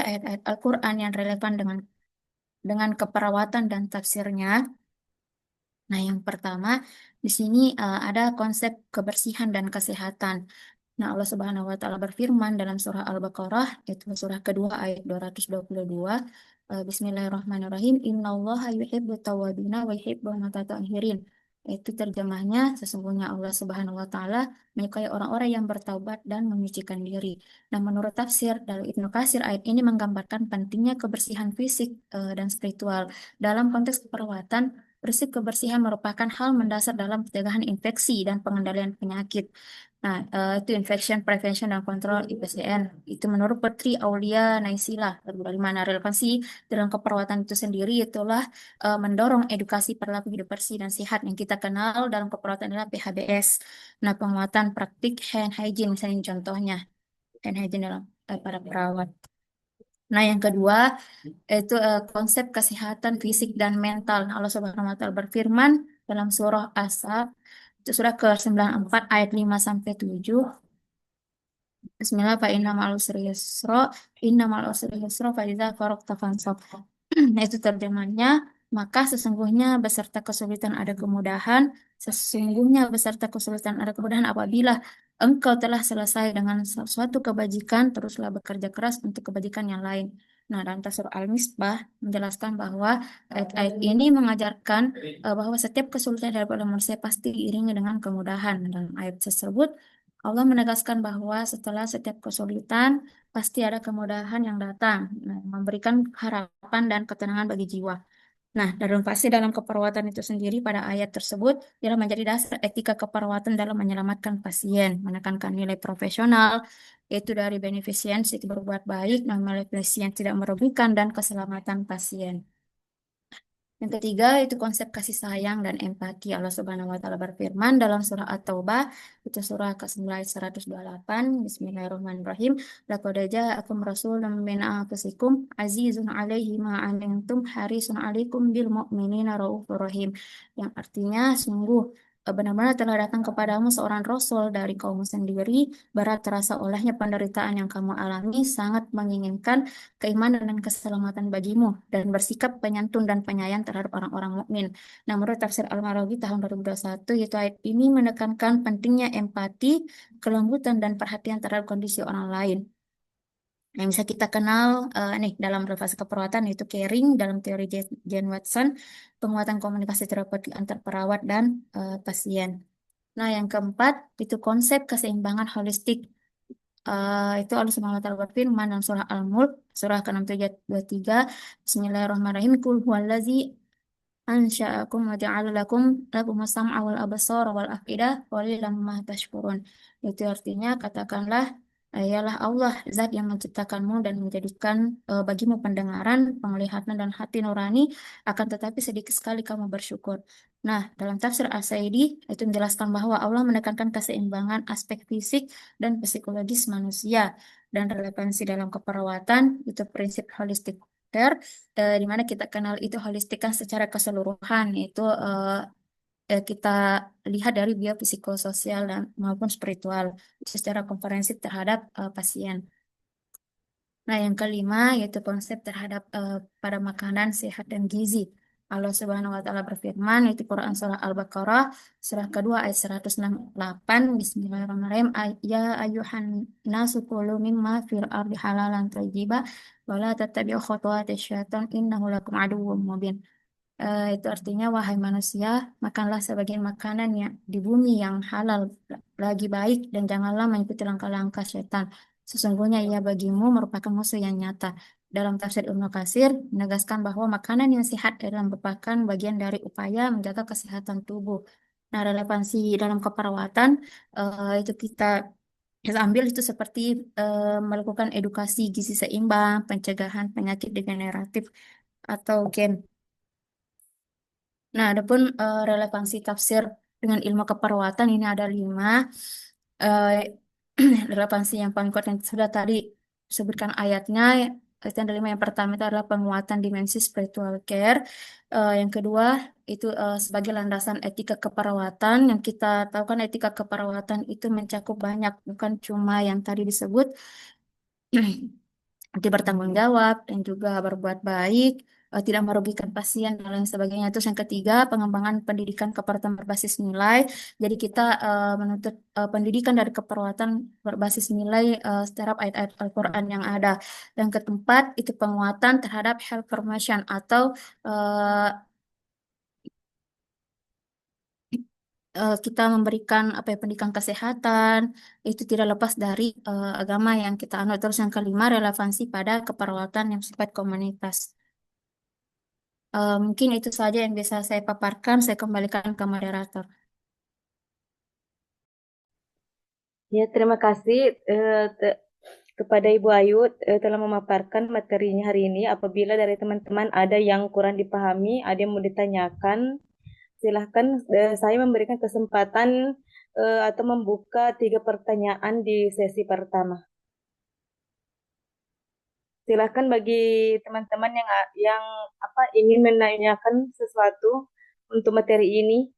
ayat-ayat Al-Quran yang relevan dengan keperawatan dan tafsirnya. Nah, yang pertama di sini ada konsep kebersihan dan kesehatan. Nah, Allah Subhanahu wa taala berfirman dalam surah Al-Baqarah, itu surah kedua ayat 222, Bismillahirrahmanirrahim, Innallaha yuhibbut tawwabina wa yuhibbul mutatahhirin. Itu terjemahnya, sesungguhnya Allah Subhanahu wa taala menyukai orang-orang yang bertaubat dan menyucikan diri. Nah, menurut tafsir dari Ibnu Katsir, ayat ini menggambarkan pentingnya kebersihan fisik dan spiritual. Dalam konteks keperawatan, prinsip kebersihan merupakan hal mendasar dalam pencegahan infeksi dan pengendalian penyakit. Nah, itu Infection Prevention dan Control IPCN. Itu menurut Petri Aulia Naisila. Lalu dari mana relevansi dalam keperawatan itu sendiri itulah mendorong edukasi perilaku hidup bersih dan sehat yang kita kenal dalam keperawatan adalah PHBS. Nah, penguatan praktik hand hygiene misalnya contohnya hand hygiene dalam para perawat. Nah, yang kedua itu konsep kesehatan fisik dan mental. Nah, Allah Subhanahu wa taala berfirman dalam surah Asy, itu surah ke-94 ayat 5 sampai 7. Bismillah fa inna ma'al usri yusra, inna ma'al usri yusra fa idza faragta fansab. Nah, itu terjemahnya, maka sesungguhnya beserta kesulitan ada kemudahan, sesungguhnya beserta kesulitan ada kemudahan apabila engkau telah selesai dengan suatu kebajikan, teruslah bekerja keras untuk kebajikan yang lain. Nah, dalam tafsir Al-Misbah menjelaskan bahwa ayat-ayat ini mengajarkan bahwa setiap kesulitan dari manusia pasti diiringi dengan kemudahan. Dalam ayat tersebut, Allah menegaskan bahwa setelah setiap kesulitan, pasti ada kemudahan yang datang, nah, memberikan harapan dan ketenangan bagi jiwa. Nah, dalam fase dalam keperawatan itu sendiri pada ayat tersebut ialah menjadi dasar etika keperawatan dalam menyelamatkan pasien, menekankan nilai profesional, yaitu dari beneficence itu berbuat baik, non maleficence tidak merugikan, dan keselamatan pasien. Yang ketiga itu konsep kasih sayang dan empati. Allah Subhanahu wa taala berfirman dalam surah At-Taubah, itu surah ke-9 ayat 128, Bismillahirrahmanirrahim. Laqad ja'akum rasulun min anfusikum azizun 'alaihi ma 'anantum harisun 'alaikum bil mu'minina raufur rahim. Yang artinya sungguh benar-benar telah datang kepadamu seorang rasul dari kaummu sendiri, berat terasa olehnya penderitaan yang kamu alami, sangat menginginkan keimanan dan keselamatan bagimu dan bersikap penyantun dan penyayang terhadap orang-orang mukmin. Nah, menurut tafsir Al-Marawi tahun 2021, yaitu ayat ini menekankan pentingnya empati, kelembutan dan perhatian terhadap kondisi orang lain. Yang bisa kita kenal nih dalam fase keperawatan yaitu caring dalam teori Jane Watson, penguatan komunikasi terapeutik antar perawat dan pasien. Nah, yang keempat itu konsep keseimbangan holistik. Itu Allah Subhanahu wa taala berfirman dalam surah Al-Mulk surah ke-623, Bismillahirrahmanirrahim, Qul huwallazi ansha'akum wa ja'ala lakum as-sam'a wal absara wal afidah qalilan ma tashkurun. Itu artinya katakanlah, ialah Allah zat yang menciptakanmu dan menjadikan bagimu pendengaran, penglihatan dan hati nurani, akan tetapi sedikit sekali kamu bersyukur. Nah, dalam tafsir As-Sa'idi itu menjelaskan bahwa Allah menekankan keseimbangan aspek fisik dan psikologis manusia, dan relevansi dalam keperawatan itu prinsip holistic care, di mana kita kenal itu holistik kan secara keseluruhan, yaitu kita lihat dari biopsikososial dan maupun spiritual itu secara komprehensif terhadap pasien. Nah, yang kelima yaitu konsep terhadap pada makanan sehat dan gizi. Allah Subhanahu wa taala berfirman itu Quran surah Al-Baqarah surah kedua ayat 168, Bismillahirrahmanirrahim, ya ayuhan nasu kulu mimma fil ardi halalan thayyiba wa la tattabi'u khutuwatis syaitan innahu lakum aduwwum mubin. Itu artinya, wahai manusia, makanlah sebagian makanan yang di bumi yang halal lagi baik dan janganlah mengikuti langkah-langkah setan. Sesungguhnya ia bagimu merupakan musuh yang nyata. Dalam tafsir Ibnu Katsir menegaskan bahwa makanan yang sehat adalah merupakan bagian dari upaya menjaga kesehatan tubuh. Nah, relevansi dalam keperawatan itu kita ambil itu seperti melakukan edukasi gizi seimbang, pencegahan penyakit degeneratif atau gen. Nah, adapun relevansi tafsir dengan ilmu keperawatan ini ada 5. Eh, Relevansi yang paling kuat yang sudah tadi sebutkan ayatnya, itu ada 5. Yang pertama itu adalah penguatan dimensi spiritual care. Yang kedua itu sebagai landasan etika keperawatan. Yang kita tahu kan etika keperawatan itu mencakup banyak, bukan cuma yang tadi disebut. nanti bertanggung jawab dan juga berbuat baik, tidak merugikan pasien dan lain sebagainya. Terus yang ketiga, pengembangan pendidikan keperawatan berbasis nilai. Jadi kita menuntut pendidikan dari keperawatan berbasis nilai setiap ayat-ayat Al-Quran yang ada. Yang keempat, itu penguatan terhadap health promotion atau eh, kita memberikan apa ya, pendidikan kesehatan itu tidak lepas dari agama yang kita anut. Terus yang kelima, relevansi pada keperawatan yang sifat komunitas. Mungkin itu saja yang bisa saya paparkan. Saya kembalikan ke moderator. Ya, terima kasih kepada Ibu Ayu telah memaparkan materinya hari ini. Apabila dari teman-teman ada yang kurang dipahami, ada yang mau ditanyakan, silahkan saya memberikan kesempatan atau membuka 3 pertanyaan di sesi pertama. Silahkan bagi teman-teman yang ingin menanyakan sesuatu untuk materi ini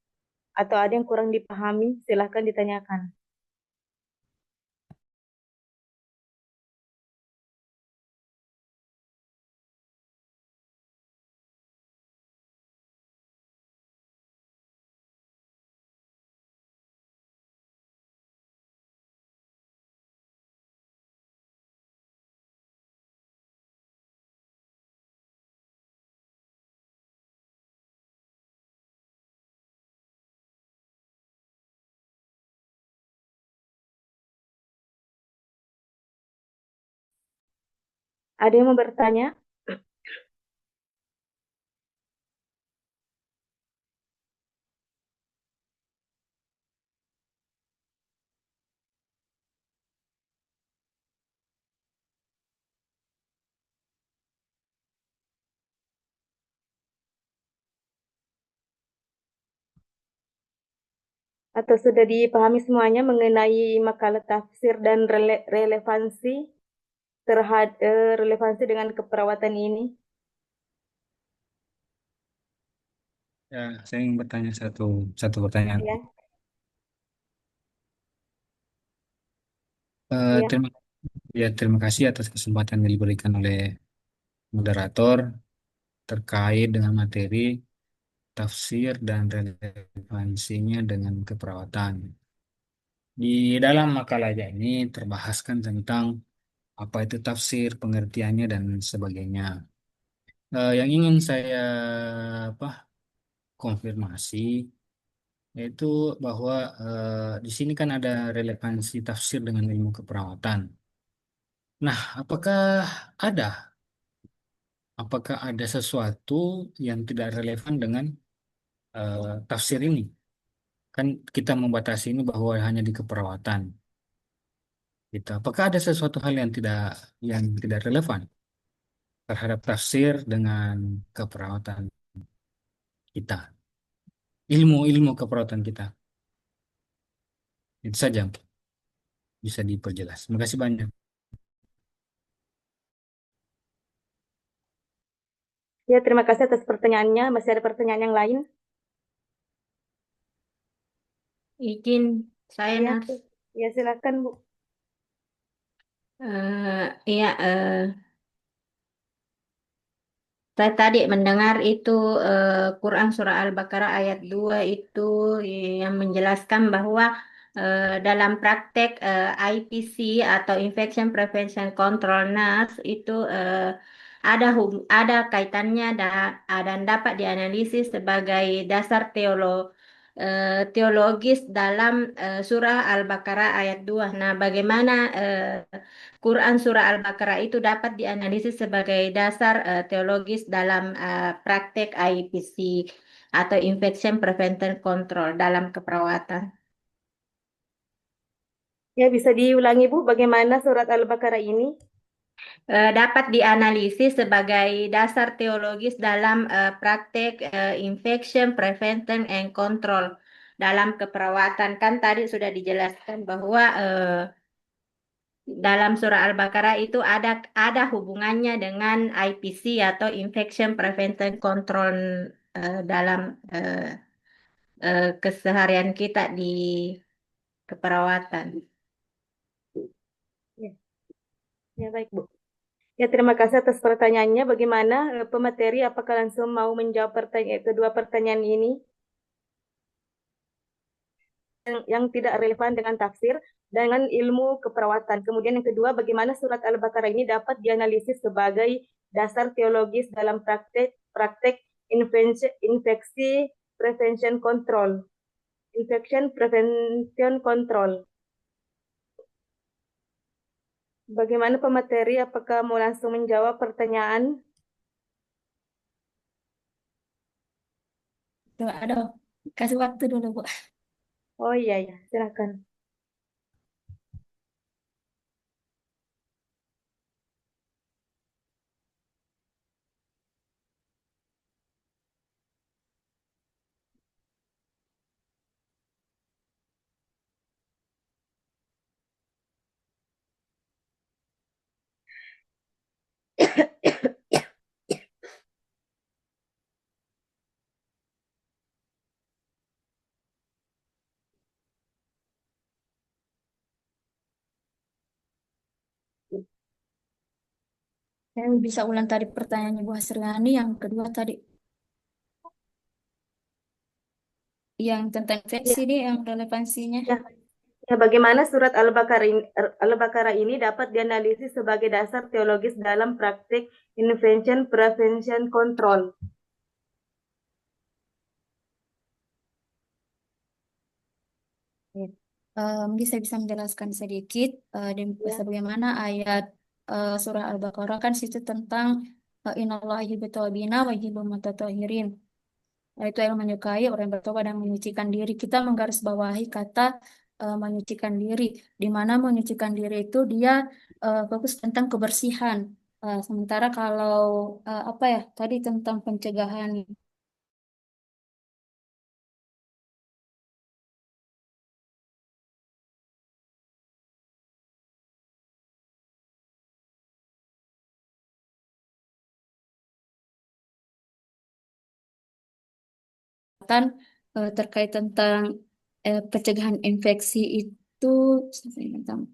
atau ada yang kurang dipahami, silahkan ditanyakan. Ada yang mau bertanya? Atau sudah dipahami semuanya mengenai makalah tafsir dan relevansi dengan keperawatan ini? Ya, saya ingin bertanya satu satu pertanyaan. Ya, ya. Terima terima kasih atas kesempatan yang diberikan oleh moderator terkait dengan materi tafsir dan relevansinya dengan keperawatan. Di dalam makalah ini terbahaskan tentang apa itu tafsir, pengertiannya dan sebagainya. Yang ingin saya apa konfirmasi yaitu bahwa di sini kan ada relevansi tafsir dengan ilmu keperawatan. Nah, ada apakah ada sesuatu yang tidak relevan dengan tafsir ini? Kan kita membatasi ini bahwa hanya di keperawatan. Gitu. Apakah ada sesuatu hal yang tidak relevan terhadap tafsir dengan keperawatan kita, ilmu keperawatan kita? Itu saja mungkin bisa diperjelas. Terima kasih banyak. Ya, terima kasih atas pertanyaannya. Masih ada pertanyaan yang lain? Izin saya Ya, Nars. ya silakan Bu. Iya, saya tadi mendengar itu Quran Surah Al-Baqarah ayat 2 itu yang menjelaskan bahwa dalam praktek IPC atau Infection Prevention Control NAS itu ada kaitannya dan dapat dianalisis sebagai dasar teologis dalam Surah Al-Baqarah ayat 2. Nah, bagaimana Quran Surah Al-Baqarah itu dapat dianalisis sebagai dasar teologis dalam praktek IPC atau Infection Prevention Control dalam keperawatan. Ya, bisa diulangi Bu, bagaimana surat Al-Baqarah ini? Dapat dianalisis sebagai dasar teologis dalam praktek Infection Prevention and Control dalam keperawatan. Kan tadi sudah dijelaskan bahwa dalam surah Al-Baqarah itu ada hubungannya dengan IPC atau Infection Prevention Control dalam keseharian kita di keperawatan. Ya, ya baik Bu. Ya, terima kasih atas pertanyaannya. Bagaimana pemateri? Apakah langsung mau menjawab kedua pertanyaan ini yang tidak relevan dengan tafsir dengan ilmu keperawatan? Kemudian yang kedua, bagaimana surat Al-Baqarah ini dapat dianalisis sebagai dasar teologis dalam praktek infeksi prevention control, infection prevention control. Bagaimana pemateri? Apakah mau langsung menjawab pertanyaan? Tuh, aduh, kasih waktu dulu, Bu. Oh iya ya, silakan. Saya bisa ulang tadi pertanyaannya Bu Hasriani. Yang kedua tadi, yang tentang Ya, infeksi ini, yang relevansinya. ya, ya, bagaimana surat Al-Baqarah ini dapat dianalisis sebagai dasar teologis dalam praktik intervention prevention control? Ya. Mungkin saya bisa menjelaskan sedikit Ya, sebagaimana ayat surah Al-Baqarah kan situ tentang innallaha yuhibbut tawwabina wa yuhibbul mutatahhirin. Itu yang menyukai orang yang bertobat dan menyucikan diri. Kita menggarisbawahi kata menyucikan diri, di mana menyucikan diri itu dia fokus tentang kebersihan. Sementara kalau apa ya tadi tentang pencegahan kesehatan terkait tentang pencegahan infeksi itu sampai tentang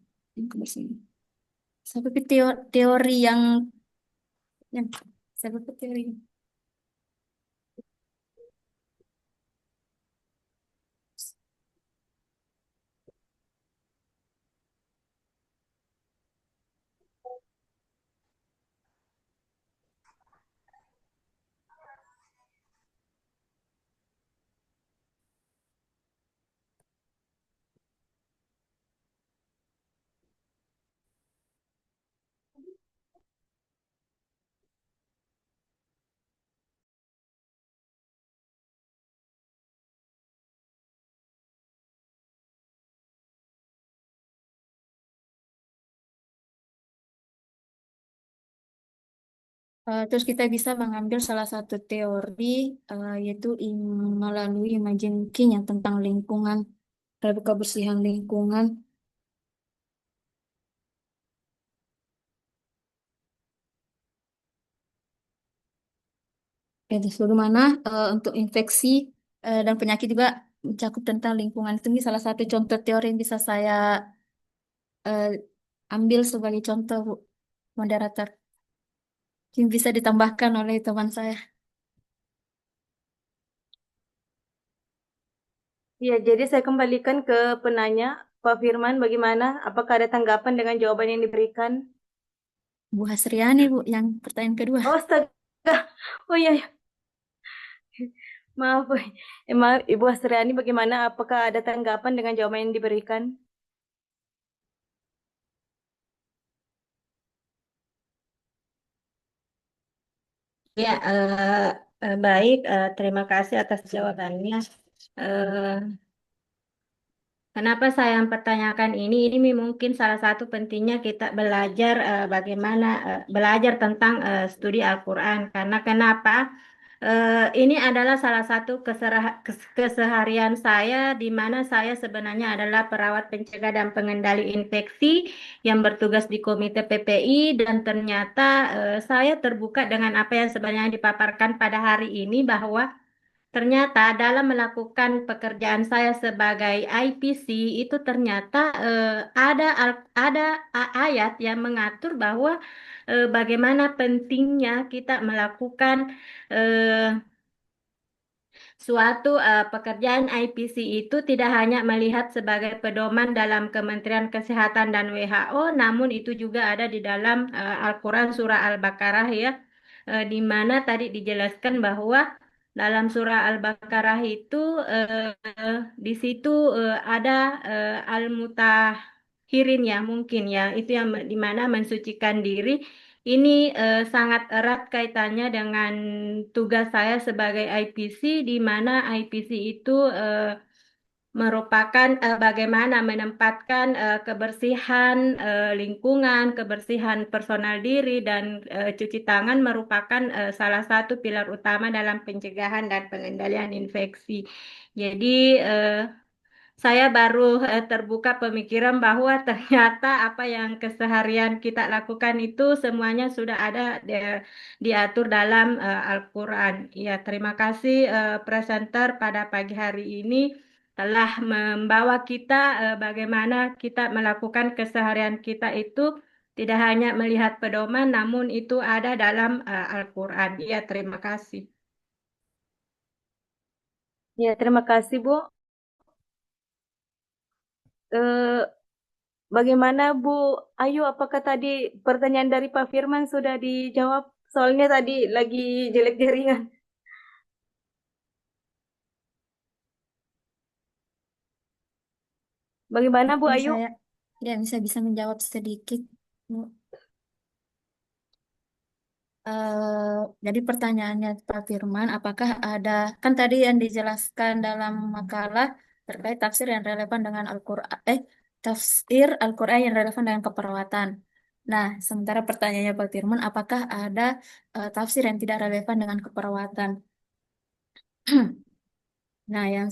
kebersihan. Sampai teori yang sampai teori. Terus kita bisa mengambil salah satu teori yaitu melalui imajin King yang tentang lingkungan, kebersihan lingkungan. Itu bagaimana untuk infeksi dan penyakit juga mencakup tentang lingkungan. Itu ini salah satu contoh teori yang bisa saya eh, ambil sebagai contoh, Bu, moderator. Yang bisa ditambahkan oleh teman saya. ya, jadi saya kembalikan ke penanya, Pak Firman, bagaimana? Apakah ada tanggapan dengan jawaban yang diberikan? Bu Hasriani, Bu, yang pertanyaan kedua. Oh, astaga. Oh iya, iya. Maaf, maaf, Ibu Asriani, bagaimana? Apakah ada tanggapan dengan jawaban yang diberikan? Ya, baik. Terima kasih atas jawabannya. Eh, Kenapa saya mempertanyakan ini? Ini mungkin salah satu pentingnya kita belajar bagaimana belajar tentang studi Al-Quran. Karena kenapa? Ini adalah salah satu keseharian saya, di mana saya sebenarnya adalah perawat pencegah dan pengendali infeksi yang bertugas di Komite PPI, dan ternyata saya terbuka dengan apa yang sebenarnya dipaparkan pada hari ini, bahwa ternyata dalam melakukan pekerjaan saya sebagai IPC itu ternyata ada ayat yang mengatur bahwa bagaimana pentingnya kita melakukan eh, suatu pekerjaan IPC itu tidak hanya melihat sebagai pedoman dalam Kementerian Kesehatan dan WHO, namun itu juga ada di dalam Al-Quran Surah Al-Baqarah ya, di mana tadi dijelaskan bahwa dalam Surah Al-Baqarah itu di situ ada Al-Mutahirin ya mungkin ya, itu yang di mana mensucikan diri. Ini sangat erat kaitannya dengan tugas saya sebagai IPC, di mana IPC itu merupakan bagaimana menempatkan kebersihan lingkungan, kebersihan personal diri, dan cuci tangan merupakan salah satu pilar utama dalam pencegahan dan pengendalian infeksi. Jadi, saya baru terbuka pemikiran bahwa ternyata apa yang keseharian kita lakukan itu semuanya sudah ada diatur dalam Al-Quran. Ya, terima kasih presenter pada pagi hari ini telah membawa kita bagaimana kita melakukan keseharian kita itu tidak hanya melihat pedoman, namun itu ada dalam Al-Quran. Ya, terima kasih. Ya, terima kasih, Bu. Eh, Bagaimana Bu Ayu, apakah tadi pertanyaan dari Pak Firman sudah dijawab? Soalnya tadi lagi jelek jaringan. Bagaimana Bu Mungkin Ayu? saya ya bisa menjawab sedikit, Bu. Jadi pertanyaannya Pak Firman, apakah ada, kan tadi yang dijelaskan dalam makalah terkait tafsir yang relevan dengan Al-Quran, tafsir Al-Quran yang relevan dengan keperawatan. Nah, sementara pertanyaannya Pak Firman, apakah ada tafsir yang tidak relevan dengan keperawatan? Nah, eh, yang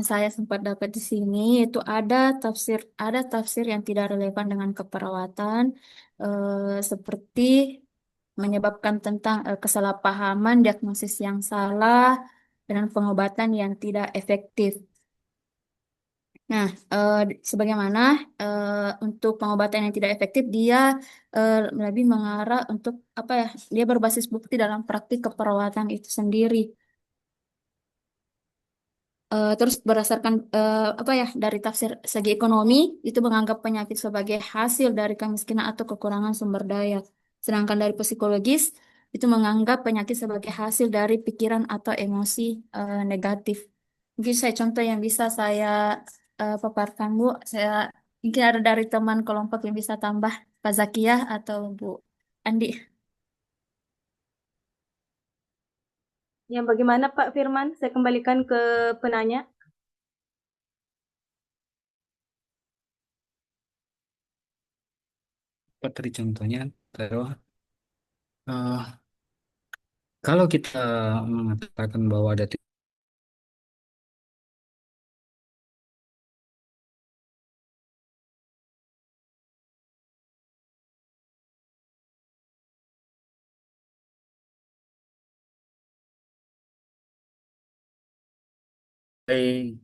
saya sempat dapat di sini itu ada tafsir yang tidak relevan dengan keperawatan, seperti menyebabkan tentang kesalahpahaman, diagnosis yang salah, dan pengobatan yang tidak efektif. Nah, sebagaimana untuk pengobatan yang tidak efektif, dia lebih mengarah untuk apa ya? Dia berbasis bukti dalam praktik keperawatan itu sendiri. Terus berdasarkan apa ya, dari tafsir segi ekonomi itu menganggap penyakit sebagai hasil dari kemiskinan atau kekurangan sumber daya. Sedangkan dari psikologis itu menganggap penyakit sebagai hasil dari pikiran atau emosi negatif. Mungkin saya contoh yang bisa saya paparkan, Bu. Saya mungkin ada dari teman kelompok yang bisa tambah, Pak Zakiyah atau Bu Andi. Ya, bagaimana Pak Firman? Saya kembalikan ke penanya. Seperti contohnya, terus eh, kalau kita mengatakan bahwa ada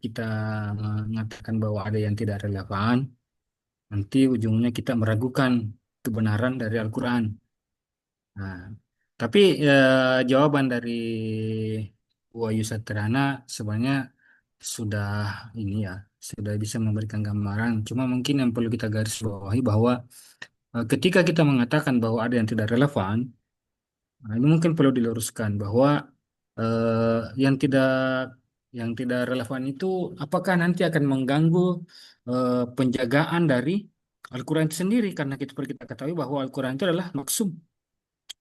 kita mengatakan bahwa ada yang tidak relevan, nanti ujungnya kita meragukan kebenaran dari Al-Quran. Nah, tapi jawaban dari Bu Ayu Satriana sebenarnya sudah ini ya, sudah bisa memberikan gambaran. Cuma mungkin yang perlu kita garis bawahi bahwa ketika kita mengatakan bahwa ada yang tidak relevan, nah, ini mungkin perlu diluruskan bahwa eh, yang tidak yang tidak relevan itu apakah nanti akan mengganggu penjagaan dari Al-Quran itu sendiri, karena kita perlu kita ketahui bahwa Al-Quran itu adalah maksum,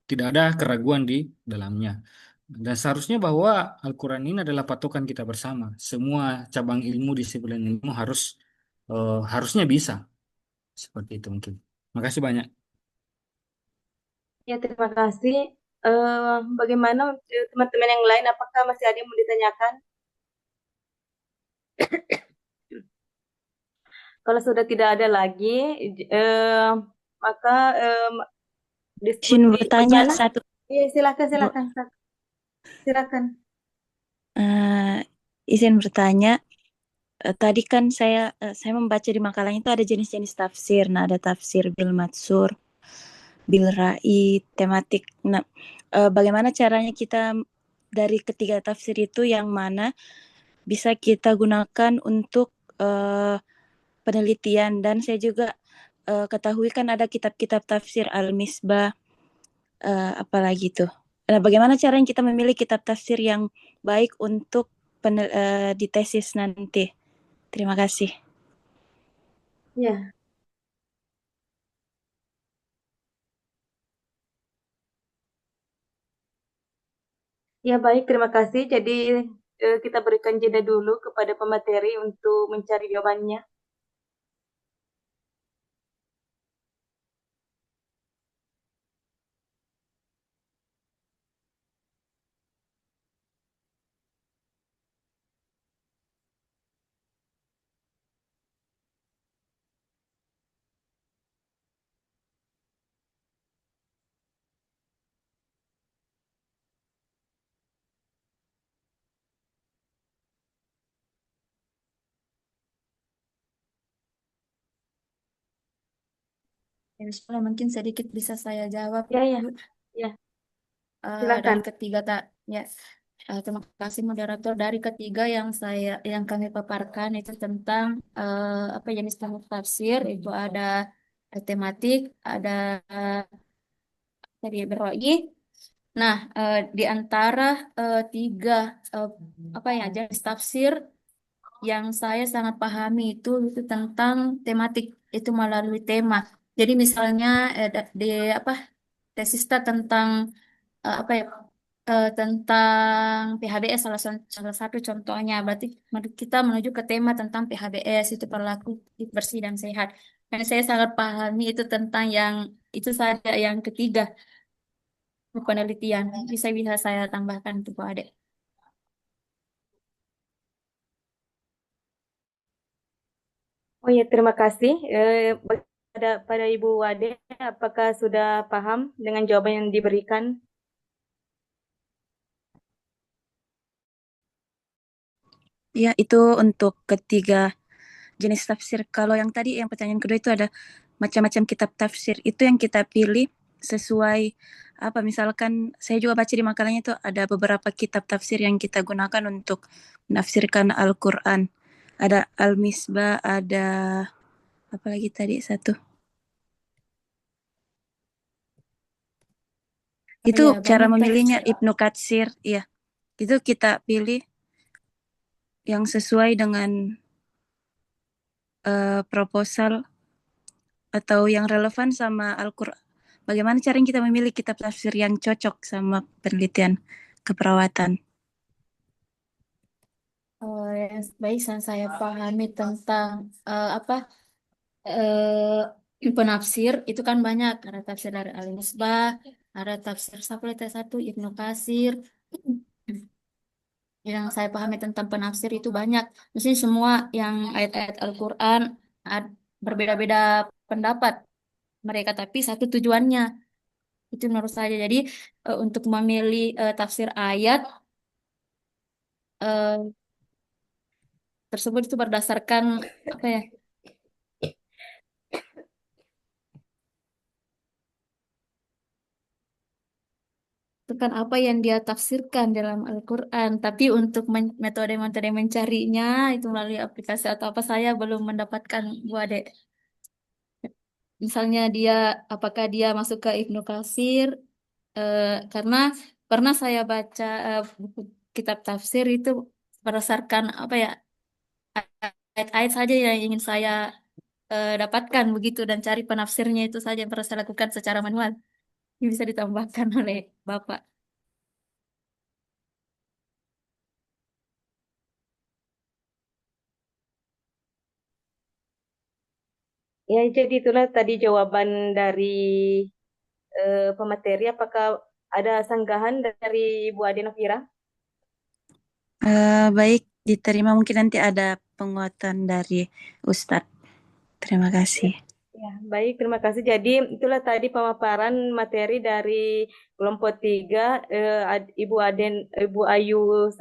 tidak ada keraguan di dalamnya. Dan seharusnya bahwa Al-Quran ini adalah patokan kita bersama. Semua cabang ilmu, disiplin ilmu harusnya bisa seperti itu mungkin. Makasih banyak. Ya, terima kasih. Bagaimana teman-teman yang lain? Apakah masih ada yang mau ditanyakan? Kalau sudah tidak ada lagi, maka Izin diskusi bertanya berjalan. satu. Iya, silakan, Bu, silakan, silakan. izin bertanya. Tadi kan saya membaca di makalahnya itu ada jenis-jenis tafsir. Nah, ada tafsir bil matsur, bil ra'i, tematik. Nah, bagaimana caranya kita dari ketiga tafsir itu yang mana bisa kita gunakan untuk eh, penelitian? Dan saya juga ketahui kan ada kitab-kitab tafsir Al-Misbah, apalagi tuh. Nah, bagaimana caranya kita memilih kitab tafsir yang baik untuk di tesis nanti? Terima kasih. Ya, ya baik, terima kasih. Jadi kita berikan jeda dulu kepada pemateri untuk mencari jawabannya. Ya, Bismillah, mungkin sedikit bisa saya jawab. Ya, ya, ya, Dari silakan. ketiga tak ya, terima kasih moderator. Dari ketiga yang kami paparkan itu tentang apa jenis tafsir itu ada tematik, ada tadi beroi. Nah, di antara tiga eh, apa ya jenis tafsir yang saya sangat pahami itu tentang tematik, itu melalui tema. Jadi misalnya di apa tesista tentang apa ya tentang PHBS salah satu contohnya. Berarti kita menuju ke tema tentang PHBS itu perilaku hidup bersih dan sehat. Dan saya sangat pahami itu tentang yang itu saja yang ketiga penelitian. Bisa bisa saya tambahkan itu Bu Ade. Oh ya, terima kasih. Pada Ibu Wade, apakah sudah paham dengan jawaban yang diberikan? Ya, itu untuk ketiga jenis tafsir. Kalau yang tadi, yang pertanyaan kedua itu ada macam-macam kitab tafsir. Itu yang kita pilih sesuai apa? Misalkan saya juga baca di makalahnya itu ada beberapa kitab tafsir yang kita gunakan untuk menafsirkan Al-Quran. Ada Al-Misbah, ada apa lagi tadi satu? Oh Itu ya, cara banyak memilihnya tafsir. Ibnu Katsir, iya. Itu kita pilih yang sesuai dengan proposal atau yang relevan sama Al-Quran. Bagaimana caranya kita memilih kitab tafsir yang cocok sama penelitian keperawatan? Oh, ya, baik, saya pahami tentang apa penafsir itu kan banyak. Ada tafsir dari Al-Misbah, ada tafsir Safli satu Ibnu Katsir. Yang saya pahami tentang penafsir itu banyak. Mesti semua yang ayat-ayat Al-Quran berbeda-beda pendapat mereka, tapi satu tujuannya. Itu menurut saya. Jadi untuk memilih tafsir ayat eh, tersebut itu berdasarkan apa ya? Itu kan apa yang dia tafsirkan dalam Al-Quran. Tapi untuk metode-metode mencarinya itu melalui aplikasi atau apa saya belum mendapatkan Bu Ade. Misalnya apakah dia masuk ke Ibnu Katsir, eh, karena pernah saya baca buku kitab tafsir itu berdasarkan apa ya ayat-ayat saja yang ingin saya dapatkan begitu dan cari penafsirnya itu saja yang pernah saya lakukan secara manual. Ini bisa ditambahkan oleh Bapak. Ya, jadi itulah tadi jawaban dari pemateri. Apakah ada sanggahan dari Bu Ade Novira? Baik, diterima. Mungkin nanti ada penguatan dari Ustadz. Terima kasih. Ya, baik, terima kasih. Jadi itulah tadi pemaparan materi dari kelompok 3, Ibu Ayu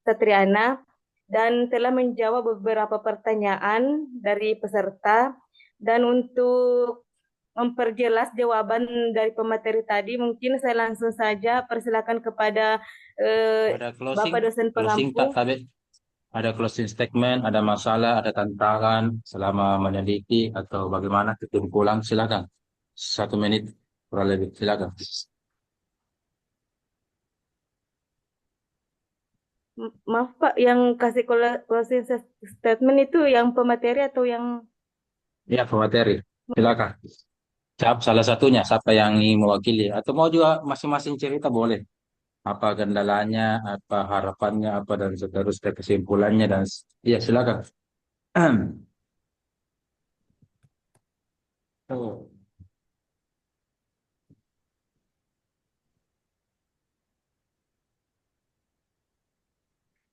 Satriana, dan telah menjawab beberapa pertanyaan dari peserta. Dan untuk memperjelas jawaban dari pemateri tadi, mungkin saya langsung saja persilakan kepada Ada Bapak dosen closing tak pengampu. Tabe? Ada closing statement, ada masalah, ada tantangan selama meneliti atau bagaimana kesimpulan, silakan. 1 menit kurang lebih, silakan. Maaf Pak, yang kasih closing statement itu yang pemateri atau yang Ya, pemateri, silakan. Siapa salah satunya, siapa yang ingin mewakili atau mau juga masing-masing cerita boleh. Apa kendalanya, apa harapannya, apa dan seterusnya kesimpulannya dan iya silakan. Oh.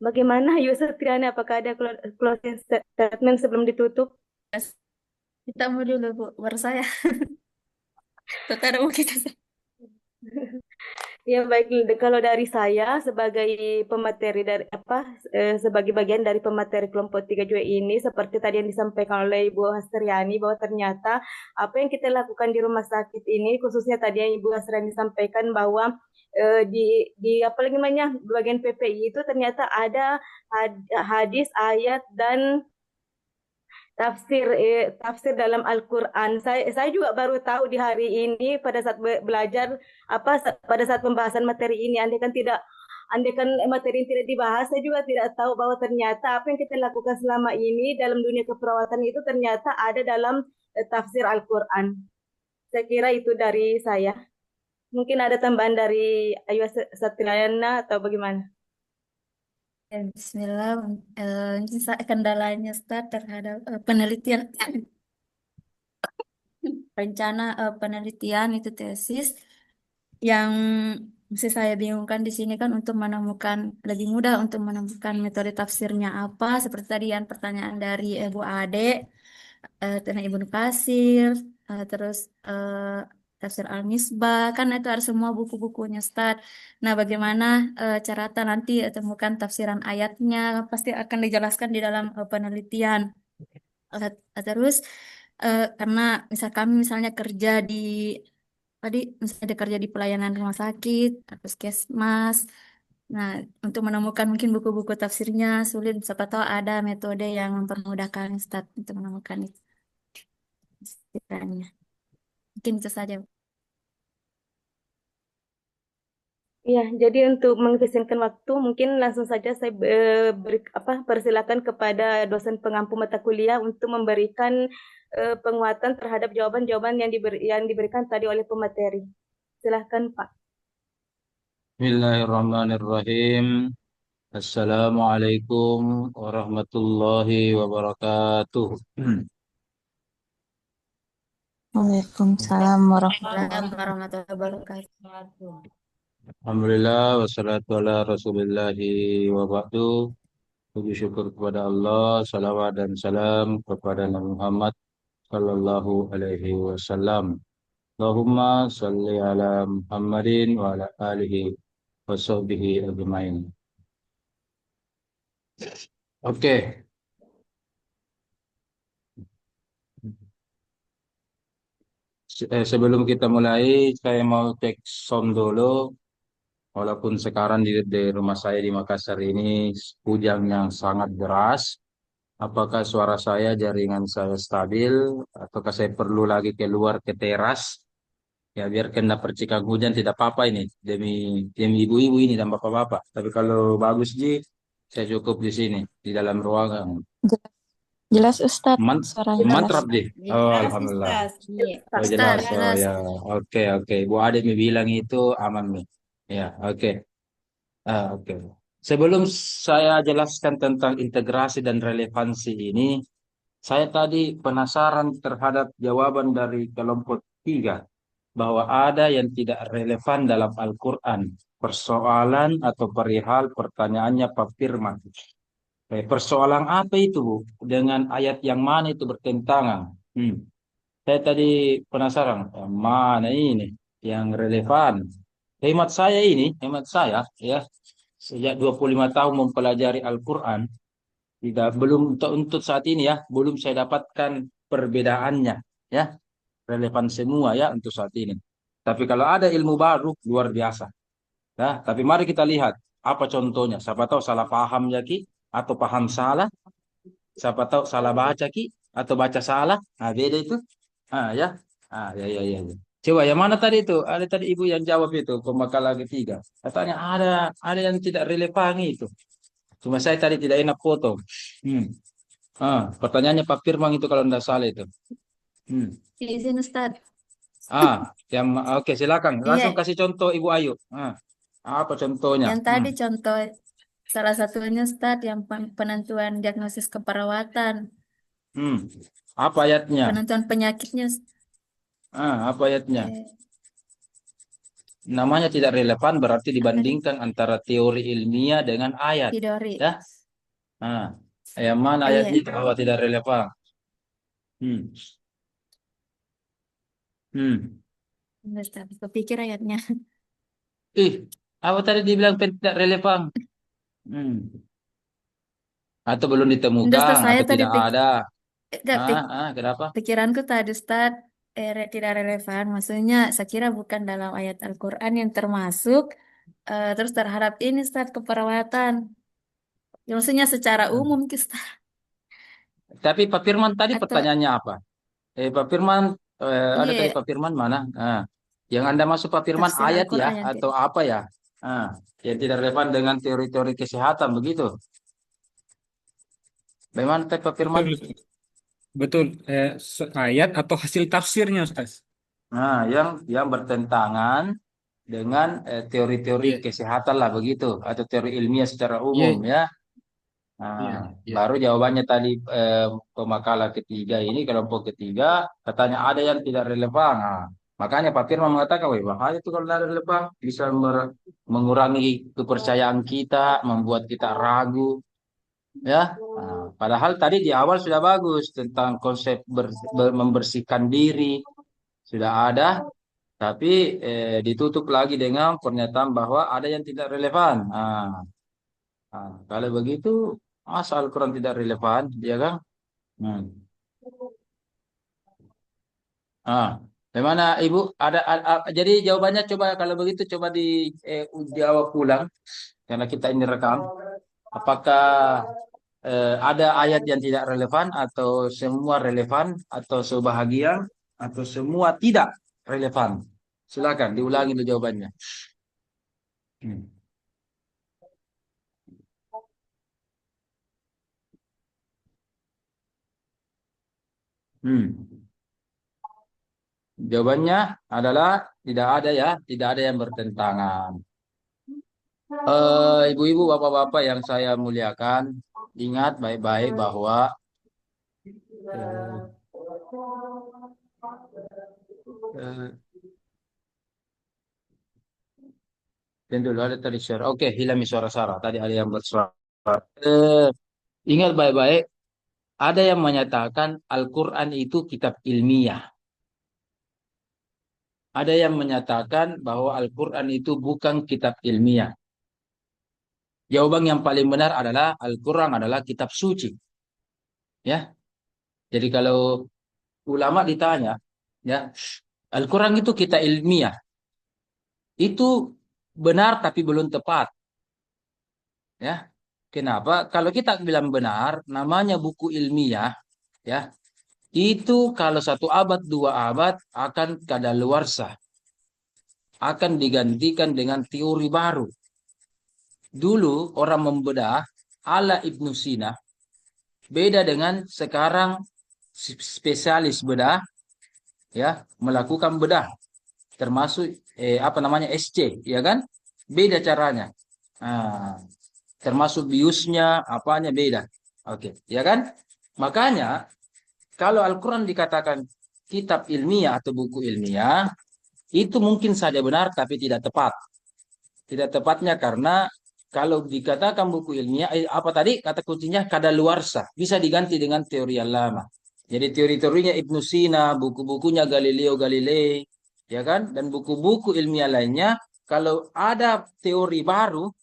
bagaimana Yusuf Triana? Apakah ada closing statement sebelum ditutup? Kita mau dulu, Bu. Baru saya. Tetap mau kita. Ya baik, kalau dari saya sebagai pemateri dari sebagai bagian dari pemateri kelompok 3 juga ini, seperti tadi yang disampaikan oleh Ibu Hastriani, bahwa ternyata apa yang kita lakukan di rumah sakit ini, khususnya tadi yang Ibu Hastriani sampaikan bahwa di apa lagi namanya bagian PPI itu ternyata ada hadis, ayat, dan tafsir dalam Al-Quran. Saya juga baru tahu di hari ini pada saat belajar pada saat pembahasan materi ini. Andaikan materi ini tidak dibahas, saya juga tidak tahu bahwa ternyata apa yang kita lakukan selama ini dalam dunia keperawatan itu ternyata ada dalam tafsir Al-Quran. Saya kira itu dari saya. Mungkin ada tambahan dari Ayu Satriana atau bagaimana? Bismillah, ini kendalanya Ustaz terhadap penelitian rencana penelitian itu tesis yang masih saya bingungkan di sini kan untuk menemukan lebih mudah untuk menemukan metode tafsirnya apa seperti tadi yang pertanyaan dari Bu Ade tentang Ibnu Katsir terus tafsir Al-Misbah kan itu ada semua buku-bukunya Ustaz. Nah, bagaimana cara nanti temukan tafsiran ayatnya pasti akan dijelaskan di dalam penelitian. Terus karena misal kami misalnya kerja di tadi misalnya kerja di pelayanan rumah sakit, puskesmas. Nah, untuk menemukan mungkin buku-buku tafsirnya sulit, siapa tahu ada metode yang mempermudahkan Ustaz untuk menemukan itu istilahnya. Mungkin itu saja. Iya, jadi untuk mengefisienkan waktu, mungkin langsung saja saya persilakan kepada dosen pengampu mata kuliah untuk memberikan penguatan terhadap jawaban-jawaban yang diberikan tadi oleh pemateri. Silahkan, Pak. Bismillahirrahmanirrahim. Assalamualaikum warahmatullahi wabarakatuh. Waalaikumsalam warahmatullahi Assalamualaikum warahmatullahi wabarakatuh. Alhamdulillah wassalatu ala rasulillahi wa ba'du. Puji syukur kepada Allah, salawat dan salam kepada Nabi Muhammad sallallahu alaihi wasallam. Allahumma salli ala Muhammadin wa ala alihi wa sahbihi ajmain. Oke, sebelum kita mulai, saya mau cek sound dulu. Walaupun sekarang di rumah saya di Makassar ini hujan yang sangat deras. Apakah suara saya, jaringan saya stabil, ataukah saya perlu lagi keluar ke teras? Ya biar kena percikan hujan tidak apa-apa ini demi demi ibu-ibu ini dan bapak-bapak. Tapi kalau bagus Ji, saya cukup di sini di dalam ruangan. wabarakatuh. Jelas Ustadz, Man, suaranya jelas. mantap Ji. Oh Jelas, alhamdulillah. Ustaz. Iya. Oh Ustaz, jelas. Oh jelas. ya. Oke oke. Bu Ade mi bilang itu aman nih. Ya oke. Oke. Sebelum saya jelaskan tentang integrasi dan relevansi ini, saya tadi penasaran terhadap jawaban dari kelompok 3 bahwa ada yang tidak relevan dalam Al-Quran. Persoalan atau perihal pertanyaannya Pak Firman. Persoalan apa itu, Bu? Dengan ayat yang mana itu bertentangan? Saya tadi penasaran, mana ini yang relevan? Hemat saya, ya, sejak 25 tahun mempelajari Al-Quran, belum untuk saat ini ya, belum saya dapatkan perbedaannya, ya, relevan semua ya untuk saat ini. Tapi kalau ada ilmu baru, luar biasa. Nah, tapi mari kita lihat apa contohnya. Siapa tahu salah paham ya Ki, atau paham salah. Siapa tahu salah baca Ki, atau baca salah. Nah, beda itu. Ah, ya. Ah, ya, ya, ya, ya. Coba yang mana tadi itu? Ada tadi ibu yang jawab itu pembekalan ketiga. Katanya ada yang tidak relevan itu. Cuma saya tadi tidak enak foto. Hmm. Pertanyaannya Pak Firman itu kalau tidak salah itu. Hmm. Izin Ustadz. Yang oke silakan Iya, langsung kasih contoh Ibu Ayu. Apa contohnya? yang tadi contoh salah satunya Ustadz yang penentuan diagnosis keperawatan, Apa ayatnya? penentuan penyakitnya. Apa ayatnya? Eh, Namanya tidak relevan berarti apa tadi? dibandingkan antara teori ilmiah dengan ayat. Teori. Ya. Yang mana Iya, ayatnya bahwa tidak relevan? Hmm. Hmm. Ustadz, kepikir ayatnya. Apa tadi dibilang tidak relevan? Hmm. Atau belum Udah ditemukan Ustadz, saya atau tadi tidak ada? enggak, Kenapa? pikiranku tadi Ustadz tidak relevan. Maksudnya saya kira bukan dalam ayat Al-Quran yang termasuk terus terhadap ini Ustadz keperawatan. Ya, maksudnya secara umum Ustadz. Tapi Pak Firman tadi Atau pertanyaannya apa? Pak Firman, ada tadi iya Pak Firman mana? Yang Anda masuk Pak Firman tafsir ayat ya Al-Quran yang atau apa ya? Yang tidak relevan dengan teori-teori kesehatan begitu. Bagaimana tadi Pak Firman? Betul, betul. Ayat atau hasil tafsirnya, Ustaz? Yang bertentangan dengan teori-teori Iya, kesehatan lah begitu atau teori ilmiah secara iya, umum ya. iya, iya. Baru jawabannya tadi pemakalah ketiga ini kelompok ketiga katanya ada yang tidak relevan. Makanya Pak Firman mengatakan, wah bahaya itu kalau tidak relevan bisa mengurangi kepercayaan kita, membuat kita ragu, ya. Padahal tadi di awal sudah bagus tentang konsep membersihkan diri sudah ada, tapi ditutup lagi dengan pernyataan bahwa ada yang tidak relevan. Kalau begitu, masa Al-Quran tidak relevan, ya kan? Hmm. Ah, Bagaimana Ibu? Jadi jawabannya coba kalau begitu coba dijawab ulang karena kita ini rekam. Apakah ada ayat yang tidak relevan atau semua relevan atau sebahagian atau semua tidak relevan? Silakan diulangi dulu jawabannya. Hmm. Hmm. Jawabannya adalah tidak ada ya, tidak ada yang bertentangan. Ibu-ibu, bapak-bapak yang saya muliakan, ingat baik-baik bahwa eh, eh, dan dulu ada tadi suara. Oke, hilami suara Sarah. Tadi ada yang bersuara. Eh, Ingat baik-baik, ada yang menyatakan Al-Quran itu kitab ilmiah. Ada yang menyatakan bahwa Al-Quran itu bukan kitab ilmiah. Jawaban yang paling benar adalah Al-Quran adalah kitab suci. Ya, jadi kalau ulama ditanya, ya, Al-Quran itu kitab ilmiah. Itu benar tapi belum tepat. Ya, kenapa? Kalau kita bilang benar, namanya buku ilmiah, ya, itu kalau 1 abad, 2 abad akan kadaluarsa, akan digantikan dengan teori baru. Dulu orang membedah ala Ibnu Sina beda dengan sekarang spesialis bedah ya melakukan bedah termasuk apa namanya SC ya kan beda caranya. Nah, termasuk biusnya apanya beda. Oke, ya kan? Makanya kalau Al-Quran dikatakan kitab ilmiah atau buku ilmiah itu mungkin saja benar tapi tidak tepat. Tidak tepatnya karena kalau dikatakan buku ilmiah, apa tadi kata kuncinya kadaluarsa, bisa diganti dengan teori yang lama. Jadi teori-teorinya Ibnu Sina, buku-bukunya Galileo Galilei, ya kan? Dan buku-buku ilmiah lainnya, kalau ada teori baru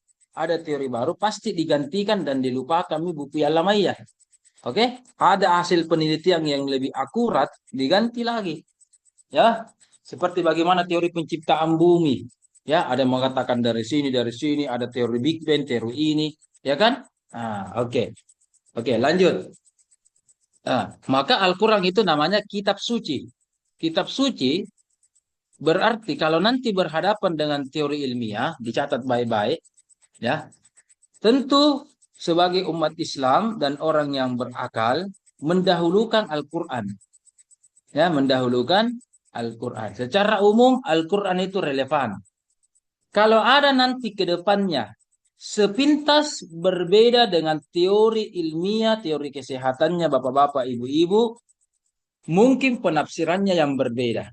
pasti digantikan dan dilupakan buku yang lama ya. Oke? Ada hasil penelitian yang lebih akurat diganti lagi. Ya, seperti bagaimana teori penciptaan bumi. Ya, ada yang mengatakan dari sini, ada teori Big Bang, teori ini, ya kan? Oke. Oke, lanjut. Maka Al-Quran itu namanya kitab suci. Kitab suci berarti kalau nanti berhadapan dengan teori ilmiah, dicatat baik-baik, ya. Tentu sebagai umat Islam dan orang yang berakal, mendahulukan Al-Quran. Ya, mendahulukan Al-Quran. Secara umum, Al-Quran itu relevan. Kalau ada nanti ke depannya sepintas berbeda dengan teori ilmiah, teori kesehatannya bapak-bapak, ibu-ibu, mungkin penafsirannya yang berbeda.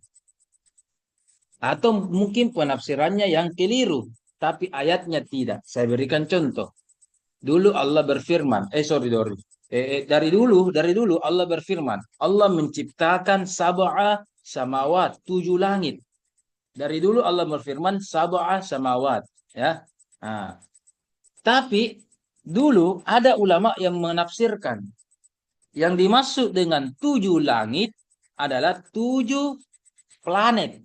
Atau mungkin penafsirannya yang keliru, tapi ayatnya tidak. Saya berikan contoh. Dulu Allah berfirman, dari dulu Allah berfirman, Allah menciptakan sab'a samawat, 7 langit. Dari dulu Allah berfirman sab'a samawat, ya. Tapi dulu ada ulama yang menafsirkan yang dimaksud dengan 7 langit adalah 7 planet.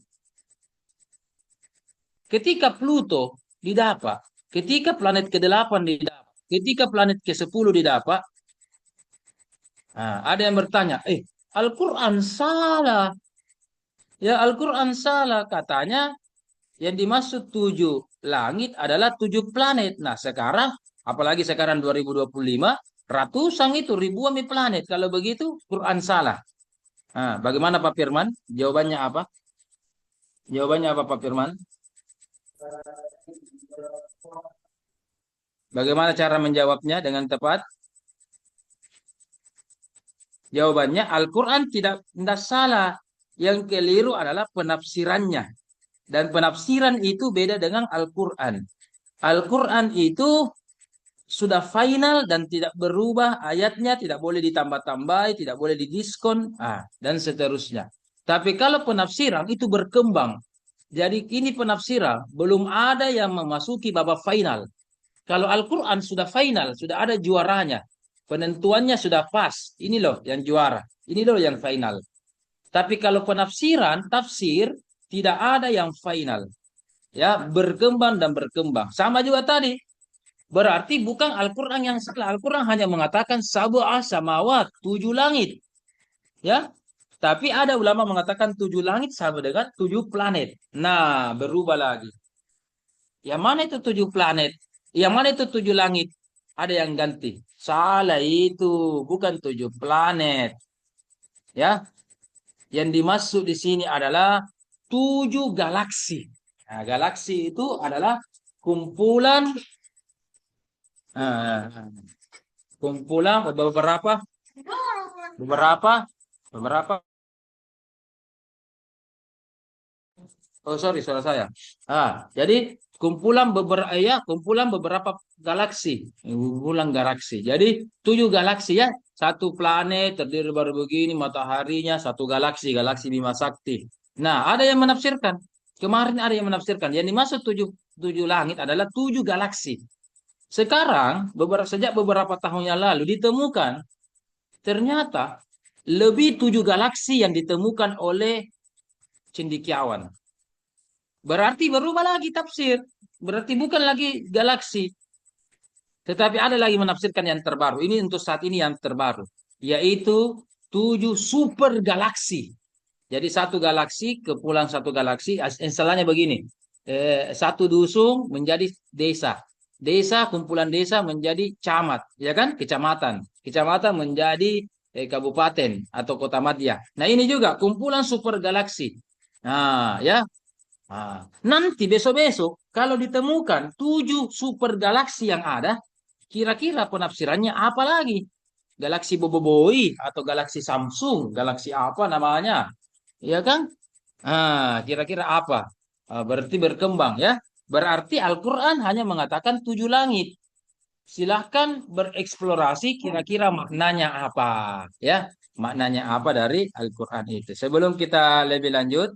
Ketika Pluto didapat, ketika planet ke-8 didapat, ketika planet ke-10 didapat, ada yang bertanya, Al-Quran salah. Ya, Al-Quran salah. Katanya yang dimaksud 7 langit adalah 7 planet. Nah, sekarang, apalagi sekarang 2025, ratusan itu, ribuan planet. Kalau begitu, Quran salah. Bagaimana Pak Firman? Jawabannya apa? Jawabannya apa Pak Firman? Bagaimana cara menjawabnya dengan tepat? Jawabannya Al-Quran tidak salah. Yang keliru adalah penafsirannya. Dan penafsiran itu beda dengan Al-Quran. Al-Quran itu sudah final dan tidak berubah. Ayatnya tidak boleh ditambah-tambah, tidak boleh didiskon, dan seterusnya. Tapi kalau penafsiran itu berkembang. Jadi ini penafsiran belum ada yang memasuki babak final. Kalau Al-Quran sudah final, sudah ada juaranya. Penentuannya sudah pas. Ini loh yang juara. Ini loh yang final. Tapi kalau penafsiran, tafsir, tidak ada yang final. Ya, berkembang dan berkembang. Sama juga tadi. Berarti bukan Al-Quran yang salah. Al-Quran hanya mengatakan sab'a samawat, 7 langit. Ya. Tapi ada ulama mengatakan 7 langit sama dengan 7 planet. Nah, berubah lagi. Yang mana itu 7 planet? Yang mana itu 7 langit? Ada yang ganti. Salah itu, bukan 7 planet. Ya. Yang dimaksud di sini adalah 7 galaksi. Nah, galaksi itu adalah kumpulan beberapa sorry salah saya. Jadi kumpulan beberapa galaksi, jadi 7 galaksi ya, satu planet terdiri baru begini, mataharinya satu galaksi Bima Sakti. Nah, ada yang menafsirkan, kemarin ada yang menafsirkan yang dimaksud 7 langit adalah 7 galaksi. Sekarang sejak beberapa tahun yang lalu ditemukan ternyata lebih 7 galaksi yang ditemukan oleh cendekiawan. Berarti berubah lagi tafsir. Berarti bukan lagi galaksi. Tetapi ada lagi menafsirkan yang terbaru. Ini untuk saat ini yang terbaru. Yaitu 7 super galaksi. Jadi satu galaksi ke pulang satu galaksi. Istilahnya begini. Satu dusun menjadi desa. Kumpulan desa menjadi camat. Ya kan? Kecamatan. Kecamatan menjadi kabupaten atau kota madya. Nah ini juga kumpulan super galaksi. Nah ya. Nanti besok-besok kalau ditemukan 7 super galaksi yang ada, kira-kira penafsirannya apa lagi? Galaksi Boboboi atau galaksi Samsung, galaksi apa namanya? Ya kan? Kira-kira apa? Berarti berkembang ya. Berarti Al-Quran hanya mengatakan 7 langit. silahkan bereksplorasi kira-kira maknanya apa, ya. Maknanya apa dari Al-Quran itu. Sebelum kita lebih lanjut,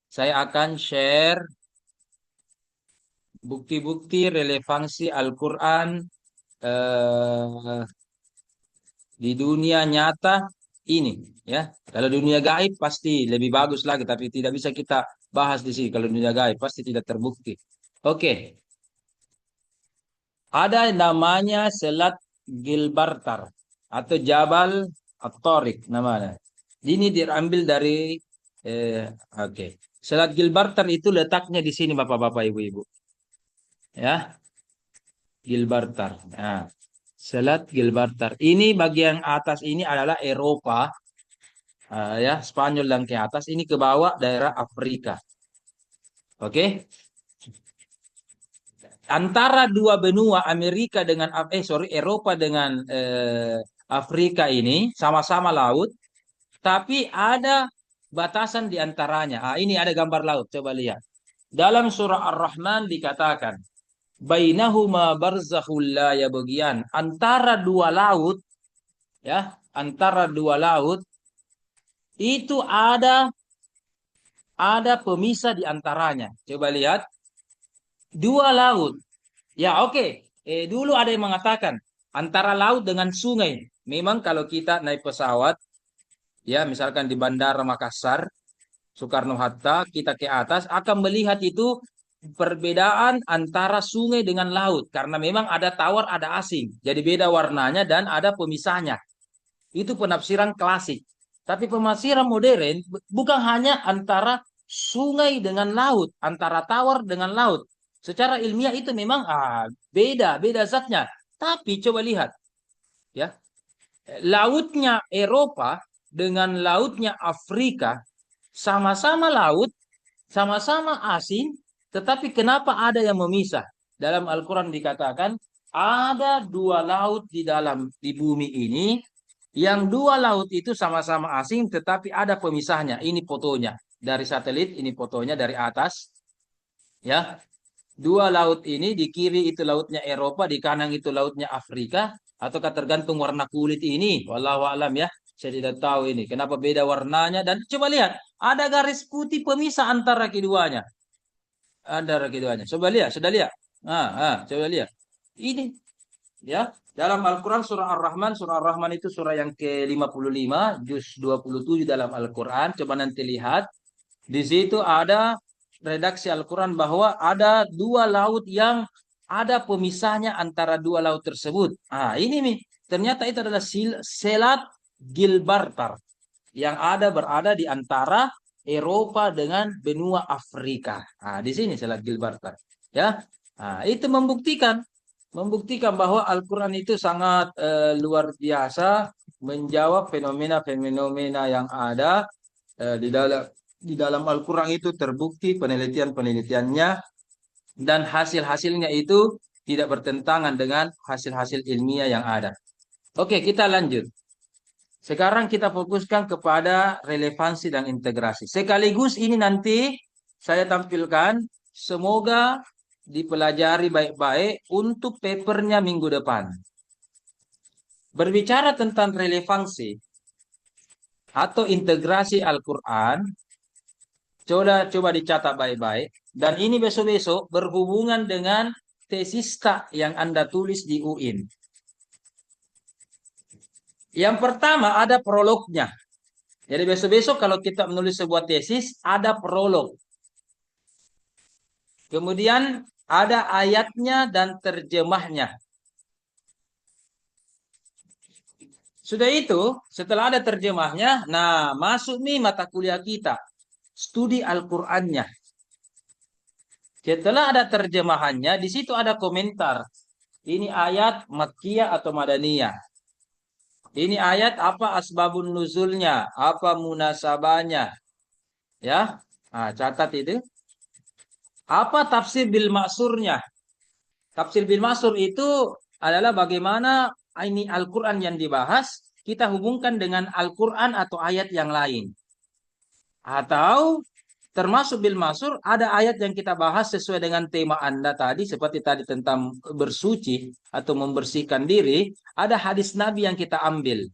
saya akan share bukti-bukti relevansi Al-Quran eh, di dunia nyata ini, ya. Kalau dunia gaib pasti lebih bagus lagi, tapi tidak bisa kita bahas di sini. Kalau dunia gaib pasti tidak terbukti. Oke, ada namanya Selat Gilbartar atau Jabal At-Tariq namanya. Ini diambil dari oke. Selat Gilbartar itu letaknya di sini Bapak-bapak Ibu-ibu. Ya, Gilbartar. Nah, Selat Gilbartar. Ini bagian atas ini adalah Eropa, ya, Spanyol dan ke atas ini ke bawah daerah Afrika. Oke. Antara dua benua Amerika dengan Eropa dengan Afrika ini sama-sama laut, tapi ada batasan di antaranya. Ini ada gambar laut, coba lihat. Dalam surah Ar-Rahman dikatakan, bainahuma barzakhul la yabghiyan. Antara dua laut, ya, antara dua laut itu ada pemisah di antaranya. Coba lihat, dua laut. Ya, oke. Dulu ada yang mengatakan antara laut dengan sungai. Memang kalau kita naik pesawat, ya, misalkan di Bandara Makassar, Soekarno-Hatta, kita ke atas akan melihat itu perbedaan antara sungai dengan laut. Karena memang ada tawar, ada asing. Jadi beda warnanya dan ada pemisahnya. Itu penafsiran klasik. Tapi penafsiran modern bukan hanya antara sungai dengan laut, antara tawar dengan laut. Secara ilmiah itu memang beda zatnya. Tapi coba lihat, ya, lautnya Eropa dengan lautnya Afrika sama-sama laut, sama-sama asin, tetapi kenapa ada yang memisah? Dalam Al-Quran dikatakan ada dua laut di bumi ini, yang dua laut itu sama-sama asing, tetapi ada pemisahnya. Ini fotonya dari satelit, ini fotonya dari atas, ya. Dua laut ini, di kiri itu lautnya Eropa, di kanan itu lautnya Afrika, ataukah tergantung warna kulit ini. Wallahu alam, ya. Saya tidak tahu ini kenapa beda warnanya. Dan coba lihat, ada garis putih pemisah antara keduanya. Antara keduanya. Coba lihat, sudah lihat. Coba lihat. Ini, ya, dalam Al-Quran surah Ar-Rahman itu surah yang ke-55, juz 27 dalam Al-Quran. Coba nanti lihat. Di situ ada redaksi Al-Quran bahwa ada dua laut yang ada pemisahnya antara dua laut tersebut. Ini nih, ternyata itu adalah Selat Gilbartar yang berada di antara Eropa dengan benua Afrika. Di sini Selat Gilbartar. Ya, itu membuktikan bahwa Al-Quran itu sangat luar biasa menjawab fenomena-fenomena yang ada di dalam Al-Quran. Itu terbukti penelitian-penelitiannya dan hasil-hasilnya itu tidak bertentangan dengan hasil-hasil ilmiah yang ada. Oke, kita lanjut. Sekarang kita fokuskan kepada relevansi dan integrasi. Sekaligus ini nanti saya tampilkan, semoga dipelajari baik-baik untuk papernya minggu depan. Berbicara tentang relevansi atau integrasi Al-Quran, coba dicatat baik-baik. Dan ini besok-besok berhubungan dengan tesista yang Anda tulis di UIN. Yang pertama ada prolognya. Jadi besok-besok kalau kita menulis sebuah tesis, ada prolog. Kemudian ada ayatnya dan terjemahnya. Sudah itu, setelah ada terjemahnya, masuk nih mata kuliah kita. Studi Al-Qur'annya. Setelah ada terjemahannya, di situ ada komentar. Ini ayat Makkiyah atau Madaniyah. Ini ayat apa asbabun nuzulnya, apa munasabahnya. Ya, catat itu. Apa tafsir bil ma'surnya? Tafsir bil ma'sur itu adalah bagaimana ini Al-Quran yang dibahas, kita hubungkan dengan Al-Quran atau ayat yang lain. Atau termasuk bil masur, ada ayat yang kita bahas sesuai dengan tema Anda tadi, seperti tadi tentang bersuci atau membersihkan diri, ada hadis Nabi yang kita ambil.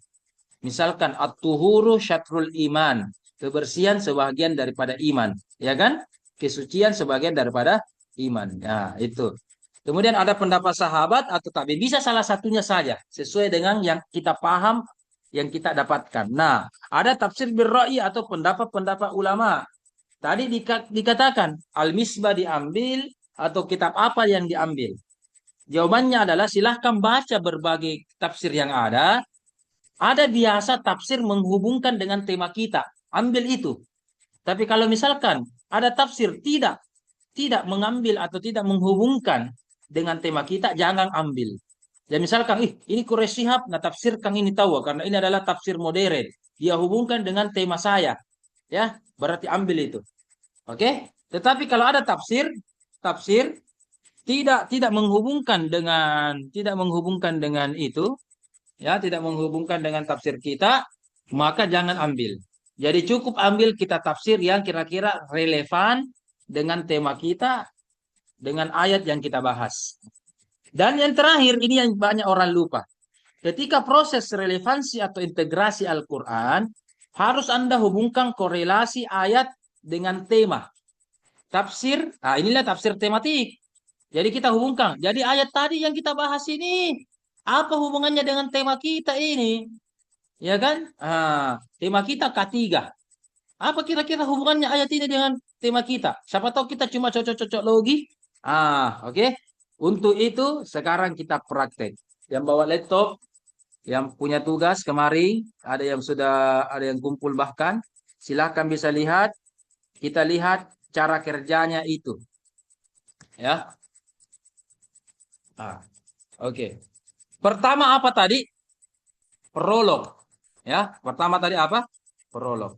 Misalkan at-tuhuru syatrul iman, kebersihan sebagian daripada iman, ya kan? Kesucian sebagian daripada iman. Nah, itu. Kemudian ada pendapat sahabat atau tabi, bisa salah satunya saja sesuai dengan yang kita paham, yang kita dapatkan. Nah, ada tafsir birra'i atau pendapat-pendapat ulama. Tadi dikatakan Al-Misbah diambil atau kitab apa yang diambil? Jawabannya adalah silahkan baca berbagai tafsir yang ada. Ada biasa tafsir menghubungkan dengan tema kita. Ambil itu. Tapi kalau misalkan ada tafsir tidak mengambil atau tidak menghubungkan dengan tema kita, jangan ambil. Ya misalkan, ini Quraisy Shihab, nah tafsirkan ini tahu karena ini adalah tafsir modern. Dia hubungkan dengan tema saya. Ya, berarti ambil itu. Oke? Tetapi kalau ada tafsir tidak menghubungkan dengan itu, ya, tidak menghubungkan dengan tafsir kita, maka jangan ambil. Jadi cukup ambil kita tafsir yang kira-kira relevan dengan tema kita, dengan ayat yang kita bahas. Dan yang terakhir, ini yang banyak orang lupa. Ketika proses relevansi atau integrasi Al-Quran, harus Anda hubungkan korelasi ayat dengan tema. Tafsir, nah inilah tafsir tematik. Jadi kita hubungkan. Jadi ayat tadi yang kita bahas ini, apa hubungannya dengan tema kita ini? Ya kan? Tema kita K3. Apa kira-kira hubungannya ayat ini dengan tema kita? Siapa tahu kita cuma cocok-cocok logi. Oke. Untuk itu sekarang kita praktek. Yang bawa laptop, yang punya tugas kemari, ada yang kumpul bahkan, silahkan bisa lihat. Kita lihat cara kerjanya itu. Ya. Oke. Pertama apa tadi? Prolog. Ya, pertama tadi apa? Prolog.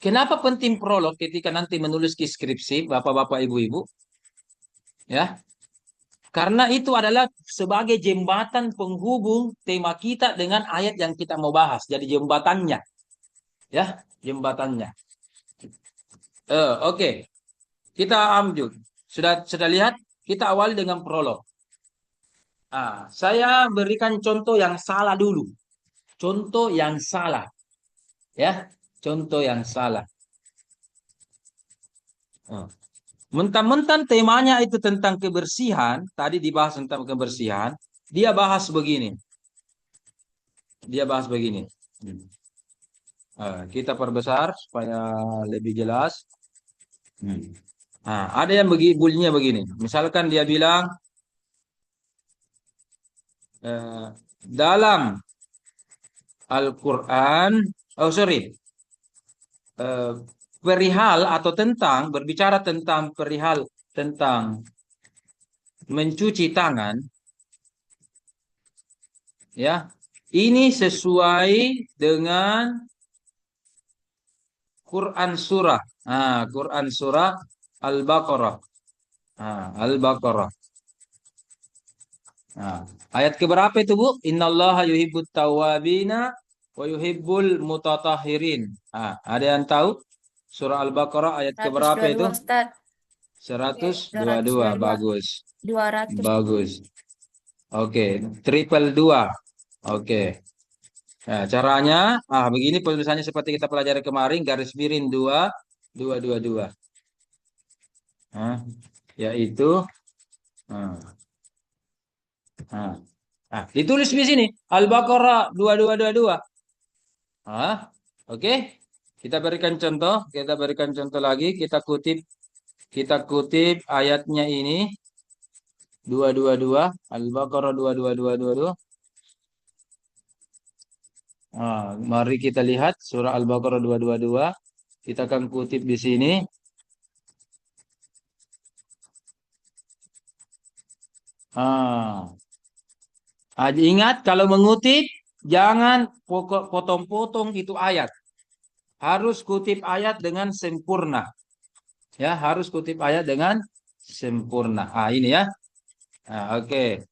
Kenapa penting prolog ketika nanti menulis skripsi, Bapak-bapak, Ibu-ibu? Ya. Karena itu adalah sebagai jembatan penghubung tema kita dengan ayat yang kita mau bahas. Jadi jembatannya. Ya, jembatannya. Oke. Kita ambil. Sudah lihat? Kita awali dengan prolog. Saya berikan contoh yang salah dulu. Contoh yang salah. Ya, contoh yang salah. Mentang-mentang temanya itu tentang kebersihan, tadi dibahas tentang kebersihan, dia bahas begini. Kita perbesar supaya lebih jelas. Ada yang bunyinya begini. Misalkan dia bilang dalam Al-Quran, perihal atau berbicara tentang perihal tentang mencuci tangan, ya, ini sesuai dengan Quran surah, Quran surah Al-Baqarah, Al-Baqarah. Ayat keberapa itu, Bu? Innallaha yuhibbut tawwabina wa yuhibbul mutatahhirin. Ada yang tahu? Surah Al-Baqarah ayat keberapa itu? 122. Bagus. 200. Bagus. Oke, triple 2. Oke. Nah, caranya, begini penulisannya seperti kita pelajari kemarin, garis miring 2, 2, 2, 2. Yaitu, ditulis di sini Al-Baqarah 2222. Oke. Kita berikan contoh lagi, kita kutip ayatnya ini 222, Al-Baqarah 22222. Mari kita lihat surah Al-Baqarah 222. Kita akan kutip di sini. Ingat kalau mengutip jangan potong-potong itu ayat. Harus kutip ayat dengan sempurna. Ya, harus kutip ayat dengan sempurna. Ini ya. Oke.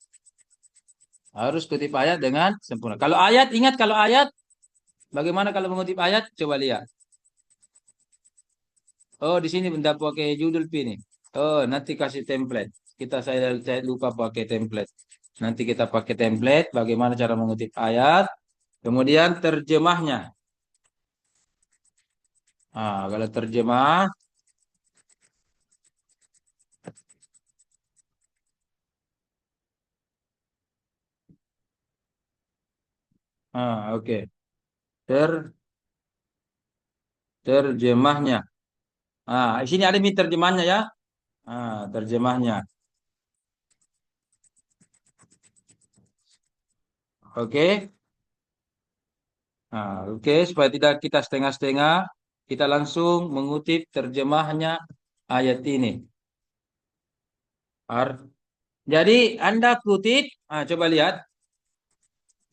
Harus kutip ayat dengan sempurna. Ingat kalau ayat, bagaimana kalau mengutip ayat? Coba lihat. Oh, di sini benda pakai judul ini. Oh, nanti kasih template. Saya lupa pakai template. Nanti kita pakai template bagaimana cara mengutip ayat, kemudian terjemahnya. Kalau terjemah, oke. Terjemahnya. Di sini ada terjemahnya ya. Terjemahnya. Oke. Oke, supaya tidak kita setengah-setengah, kita langsung mengutip terjemahnya ayat ini. Jadi Anda kutip, coba lihat,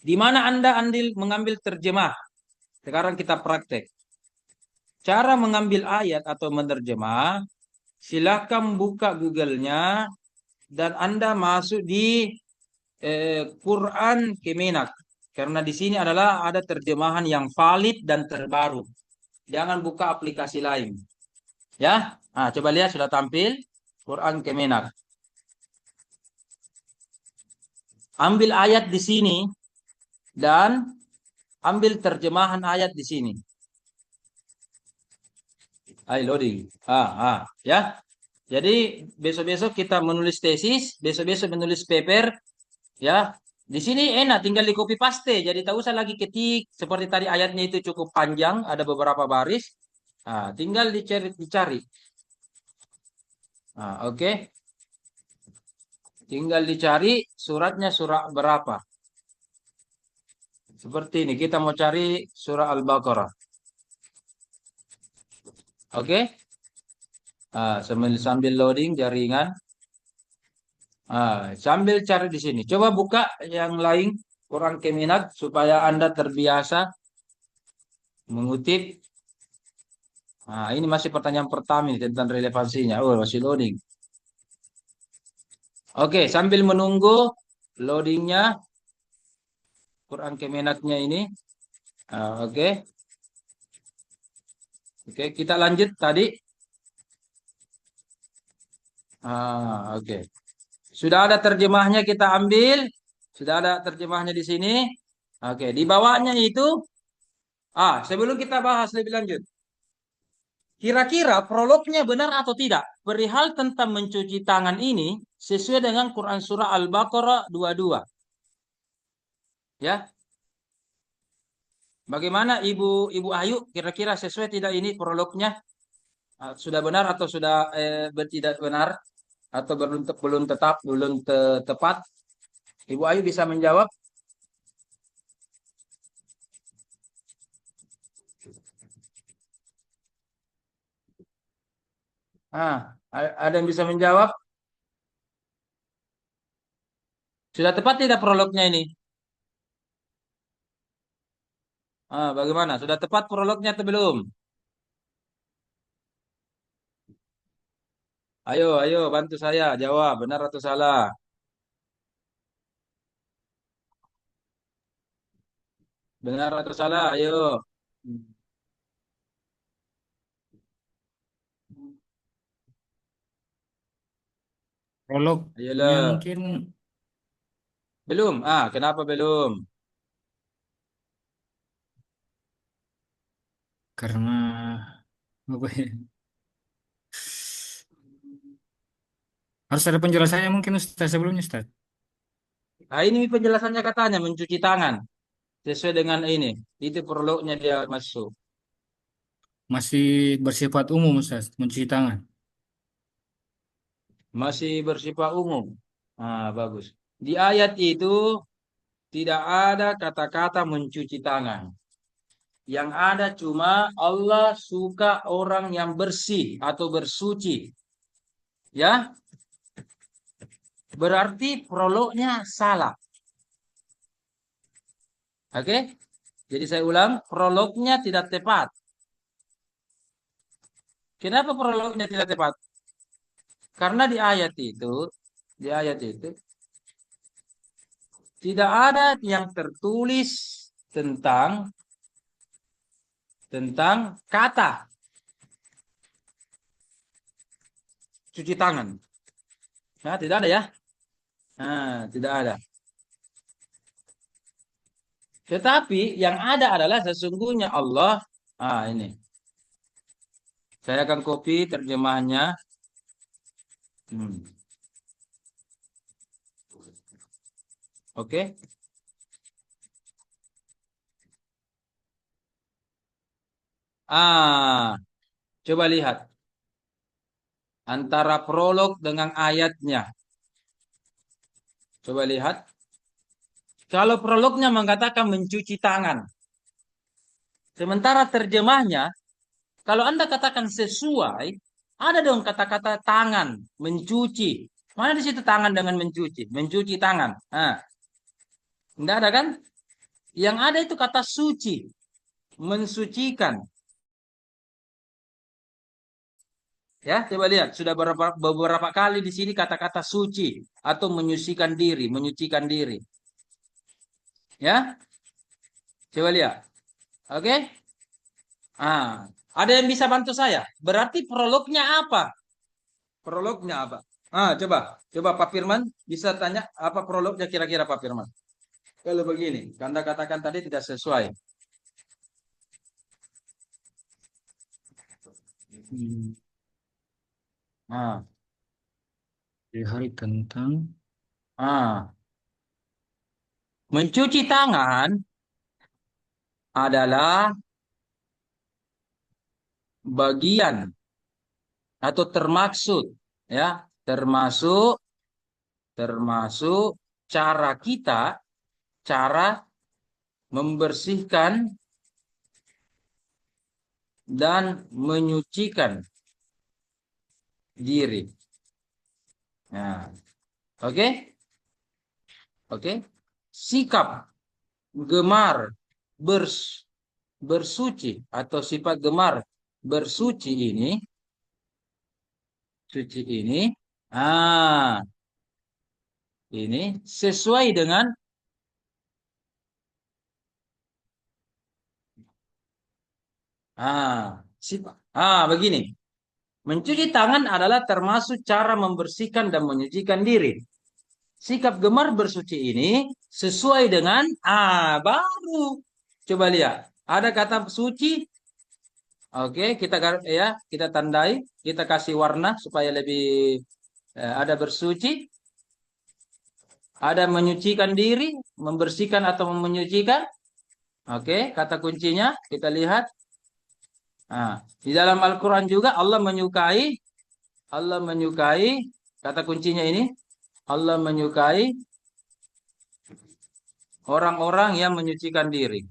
di mana Anda mengambil terjemah. Sekarang kita praktek. Cara mengambil ayat atau menerjemah, silakan buka Google-nya dan Anda masuk di Quran Kemenak. Karena di sini adalah ada terjemahan yang valid dan terbaru. Jangan buka aplikasi lain. Ya, coba lihat sudah tampil Quran Kemenak. Ambil ayat di sini dan ambil terjemahan ayat di sini. Ayo loading. Ya. Jadi besok-besok kita menulis tesis, besok-besok menulis paper, ya. Di sini enak, tinggal di copy paste. Jadi tak usah lagi ketik seperti tadi ayatnya itu cukup panjang, ada beberapa baris. Tinggal dicari. Oke. Tinggal dicari suratnya surah berapa. Seperti ini, kita mau cari surah Al-Baqarah. Oke. Sambil loading jaringan. Sambil cari di sini. Coba buka yang lain, Quran Kemenak, supaya Anda terbiasa mengutip. Ini masih pertanyaan pertama ini tentang relevansinya. Oh, masih loading. Oke, sambil menunggu loadingnya Quran Kemenaknya ini. Oke. Oke, kita lanjut tadi. Oke. Sudah ada terjemahnya, kita ambil. Sudah ada terjemahnya di sini. Oke, di bawahnya itu. Sebelum kita bahas lebih lanjut. Kira-kira prolognya benar atau tidak? Perihal tentang mencuci tangan ini sesuai dengan Quran Surah Al-Baqarah 22. Ya. Bagaimana Ibu Ayu? Kira-kira sesuai tidak ini prolognya? Sudah benar atau sudah tidak benar? Atau belum tepat? Ibu Ayu bisa menjawab? Ada yang bisa menjawab? Sudah tepat tidak prolognya ini? Bagaimana? Sudah tepat prolognya atau belum? Ayo, bantu saya jawab, benar atau salah? Benar atau salah? Ayo. Prolognya Ayolah. mungkin Belum? Kenapa belum? karena apa ya? Harus ada penjelasannya mungkin Ustaz sebelumnya Ustaz. Ini penjelasannya katanya mencuci tangan sesuai dengan ini. Itu prolognya dia masuk. Masih bersifat umum Ustaz, mencuci tangan. Masih bersifat umum. Bagus. Di ayat itu tidak ada kata-kata mencuci tangan. Yang ada cuma Allah suka orang yang bersih atau bersuci. Ya, berarti prolognya salah. Oke? Jadi saya ulang, prolognya tidak tepat. Kenapa prolognya tidak tepat? Karena di ayat itu tidak ada yang tertulis tentang kata. cuci tangan. Nah, tidak ada ya. Nah, tidak ada. Tetapi yang ada adalah sesungguhnya Allah. Ini. Saya akan copy terjemahannya. Hmm. Oke. Coba lihat antara prolog dengan ayatnya. Coba lihat. Kalau prolognya mengatakan mencuci tangan. Sementara terjemahnya, kalau Anda katakan sesuai, ada dong kata-kata tangan, mencuci. Mana di situ tangan dengan mencuci? Mencuci tangan. Nah, tidak ada kan? Yang ada itu kata suci, mensucikan. Ya, coba lihat. Sudah beberapa kali di sini kata-kata suci atau menyucikan diri, menyucikan diri. Ya, coba lihat. Oke? Ada yang bisa bantu saya? Berarti prolognya apa? Prolognya apa? Coba Pak Firman bisa tanya apa prolognya kira-kira Pak Firman? Kalau begini, Anda katakan tadi tidak sesuai. Ah, Hal tentang mencuci tangan adalah bagian atau termasuk cara kita, cara membersihkan dan menyucikan diri. Nah, oke? Oke? Sikap gemar bersuci atau sifat gemar bersuci ini, ini sesuai dengan sifat. Begini. Mencuci tangan adalah termasuk cara membersihkan dan menyucikan diri. Sikap gemar bersuci ini sesuai dengan baru. Coba lihat. Ada kata suci. Oke, kita tandai, kita kasih warna supaya lebih ada bersuci, ada menyucikan diri, membersihkan atau menyucikan. Oke, kata kuncinya kita lihat. Di dalam Al-Quran juga Allah menyukai kata kuncinya ini. Allah menyukai orang-orang yang menyucikan diri.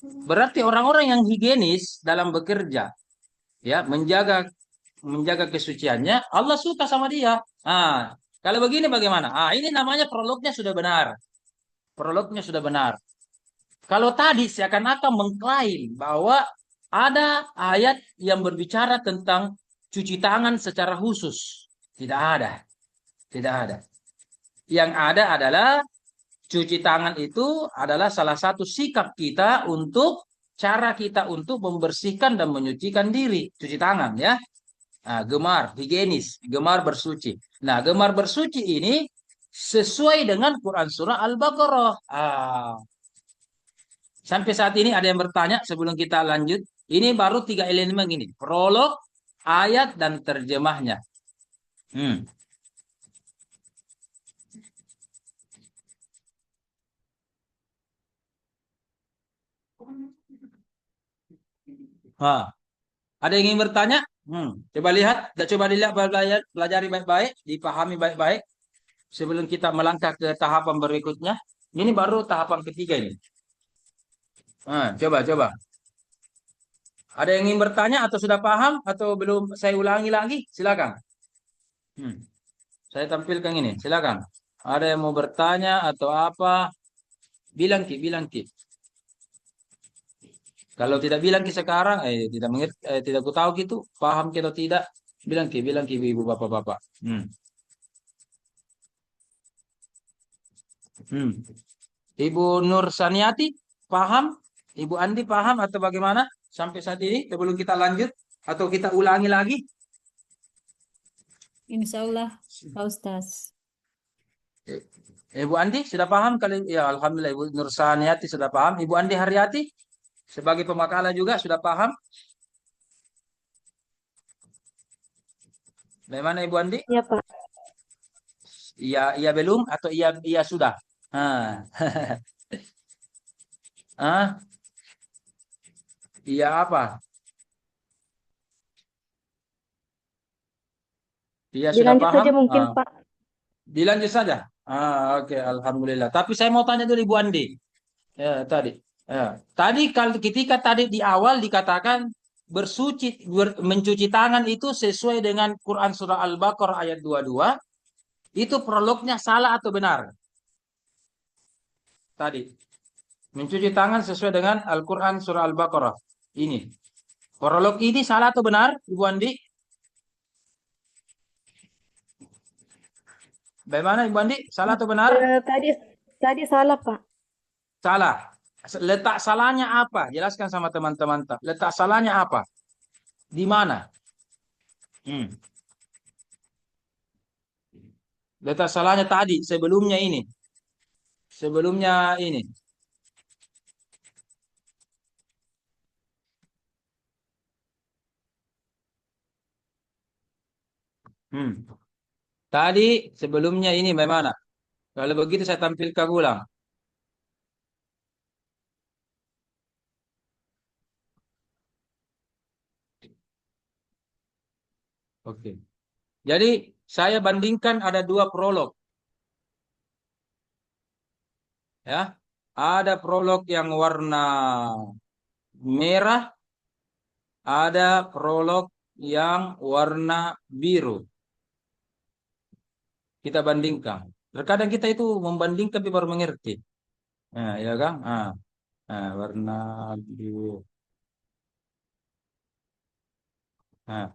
Berarti orang-orang yang higienis dalam bekerja, ya, menjaga kesuciannya, Allah suka sama dia. Kalau begini bagaimana? Ini namanya prolognya sudah benar. Prolognya sudah benar. Kalau tadi seakan-akan mengklaim bahwa ada ayat yang berbicara tentang cuci tangan secara khusus. Tidak ada. Tidak ada. Yang ada adalah cuci tangan itu adalah salah satu sikap kita untuk cara kita untuk membersihkan dan menyucikan diri. Cuci tangan ya. Gemar, higienis, gemar bersuci. Nah, gemar bersuci ini sesuai dengan Quran Surah Al-Baqarah. Sampai saat ini ada yang bertanya sebelum kita lanjut. Ini baru 3 elemen ini. Prolog, ayat, dan terjemahnya. Ada yang ingin bertanya? Coba lihat, coba dilihat, pelajari baik-baik, dipahami baik-baik sebelum kita melangkah ke tahapan berikutnya. Ini baru tahapan ketiga ini. Coba. Ada yang ingin bertanya atau sudah paham atau belum saya ulangi lagi? Silakan. Saya tampilkan ini, silakan. Ada yang mau bertanya atau apa? Bilang Ki. Kalau tidak bilang Ki sekarang, tidak mengerti, tidak ku tahu gitu, paham kita tidak? Bilang Ki, ibu bapak-bapak. Ibu Nur Saniati, paham? Ibu Andi paham atau bagaimana? Sampai saat ini sebelum kita lanjut. Atau kita ulangi lagi? Insya Allah, Pak Ustaz. Ibu Andi sudah paham kali? Ya, Alhamdulillah Ibu Nursaniati sudah paham. Ibu Andi Haryati sebagai pemakalah juga sudah paham. Bagaimana Ibu Andi? Ya, Pak. Iya, iya belum atau iya sudah? Ah. Ah, iya apa? Iya sudah Dilanjut paham? saja mungkin, Ah, Pak. dilanjut saja. Oke, Alhamdulillah. Tapi saya mau tanya dulu Ibu Andi. Ya, tadi. Ya. Tadi kalau ketika tadi di awal dikatakan mencuci tangan itu sesuai dengan Quran surah Al-Baqarah ayat 22, itu prolognya salah atau benar? Tadi. Mencuci tangan sesuai dengan Al-Quran surah Al-Baqarah. Ini. Prolog ini salah atau benar, Ibu Andi? Bagaimana Ibu Andi? Salah atau benar? Tadi salah, Pak. Salah. Letak salahnya apa? Jelaskan sama teman-teman. Letak salahnya apa? Di mana? Hmm. Letak salahnya tadi, sebelumnya ini. Sebelumnya ini. Tadi sebelumnya ini bagaimana? Kalau begitu saya tampilkan ulang. Oke. Jadi saya bandingkan ada dua prolog. Ya. Ada prolog yang warna merah, ada prolog yang warna biru. Kita bandingkan. Terkadang kita itu membandingkan tapi baru mengerti. Nah, ya kan? Warna biru. Nah.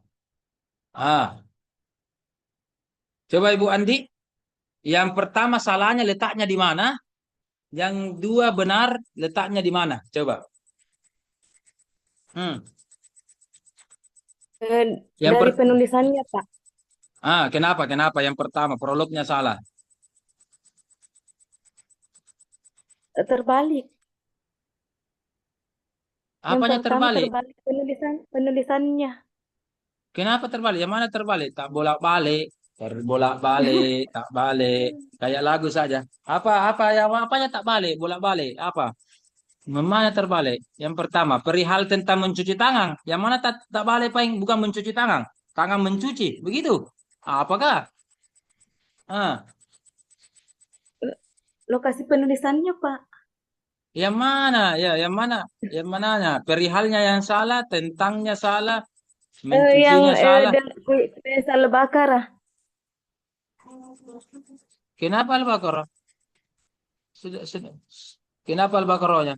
Coba Ibu Andi, yang pertama salahnya letaknya di mana? Yang dua benar letaknya di mana? Coba. Yang Dari penulisannya, Pak. Kenapa? Kenapa? Yang pertama prolognya salah. Terbalik. Yang Apanya pertama terbalik? terbalik penulisannya. Kenapa terbalik? Yang mana terbalik? Tak bolak-balik, terbolak-balik, tak balik. Kayak lagu saja. Apanya tak balik, bolak-balik? Apa? Mana terbalik? Yang pertama, perihal tentang mencuci tangan. Yang mana tak balik paling bukan mencuci tangan, tangan mencuci, begitu? Apakah? Ah, Lokasi penulisannya, Pak. yang mana? Ya, yang mana? Yang mananya? Perihalnya yang salah, tentangnya salah, mencucinya salah. Yang Al-Baqarah. Kenapa Al-Baqarah? Sudah. Kenapa Al-Baqarahnya?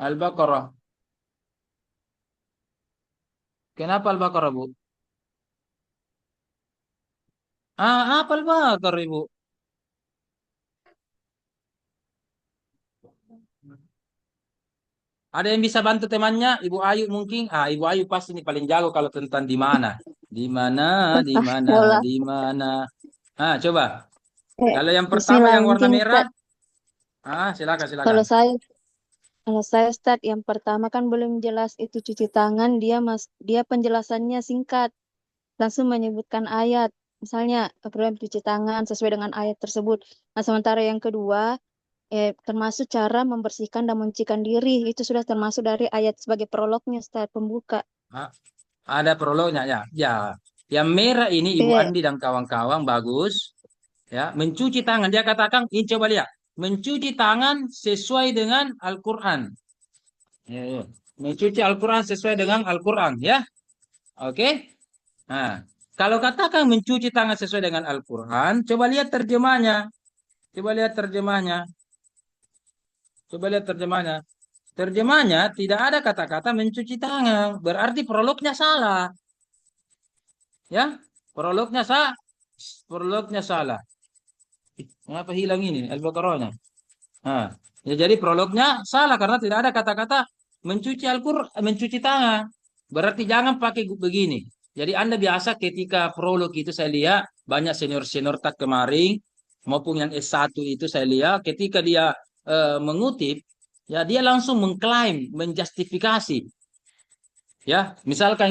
Al-Baqarah. Kenapa Al-Baqarah, Bu? Apa Al-Baqarah, Ibu? Ada yang bisa bantu temannya? Ibu Ayu mungkin? Ibu Ayu pasti ini paling jago kalau tentang di mana. Di mana, di mana, Astagfirullah. di mana. Coba. Kalau yang pertama Bismillah, yang warna mungkin merah. Ustaz. Silakan, silakan. Kalau saya Ustaz, yang pertama kan belum jelas itu cuci tangan, dia penjelasannya singkat, langsung menyebutkan ayat. Misalnya, program cuci tangan sesuai dengan ayat tersebut. Nah, sementara yang kedua, termasuk cara membersihkan dan mencucikan diri, itu sudah termasuk dari ayat sebagai prolognya, Ustaz, pembuka. Ada prolognya ya. Ya. Yang merah ini Ibu Andi dan kawan-kawan bagus. Ya, mencuci tangan. Dia katakan, ini coba lihat. Mencuci tangan sesuai dengan Al-Quran. Ya. Mencuci Al-Quran sesuai dengan Al-Quran. Ya. Oke. Nah, kalau katakan mencuci tangan sesuai dengan Al-Quran, coba lihat terjemahnya. Coba lihat terjemahnya. Coba lihat terjemahnya. Terjemahnya tidak ada kata-kata mencuci tangan. Berarti prolognya salah. Ya, prolognya salah. Prolognya salah. Kenapa hilang ini Al-Baqarahnya? Ya, jadi prolognya salah karena tidak ada kata-kata mencuci tangan. Berarti jangan pakai begini. Jadi Anda biasa ketika prolog itu saya lihat banyak senior-senior tak kemarin maupun yang S1 itu saya lihat ketika dia mengutip, ya dia langsung mengklaim, menjustifikasi. Ya, misalkan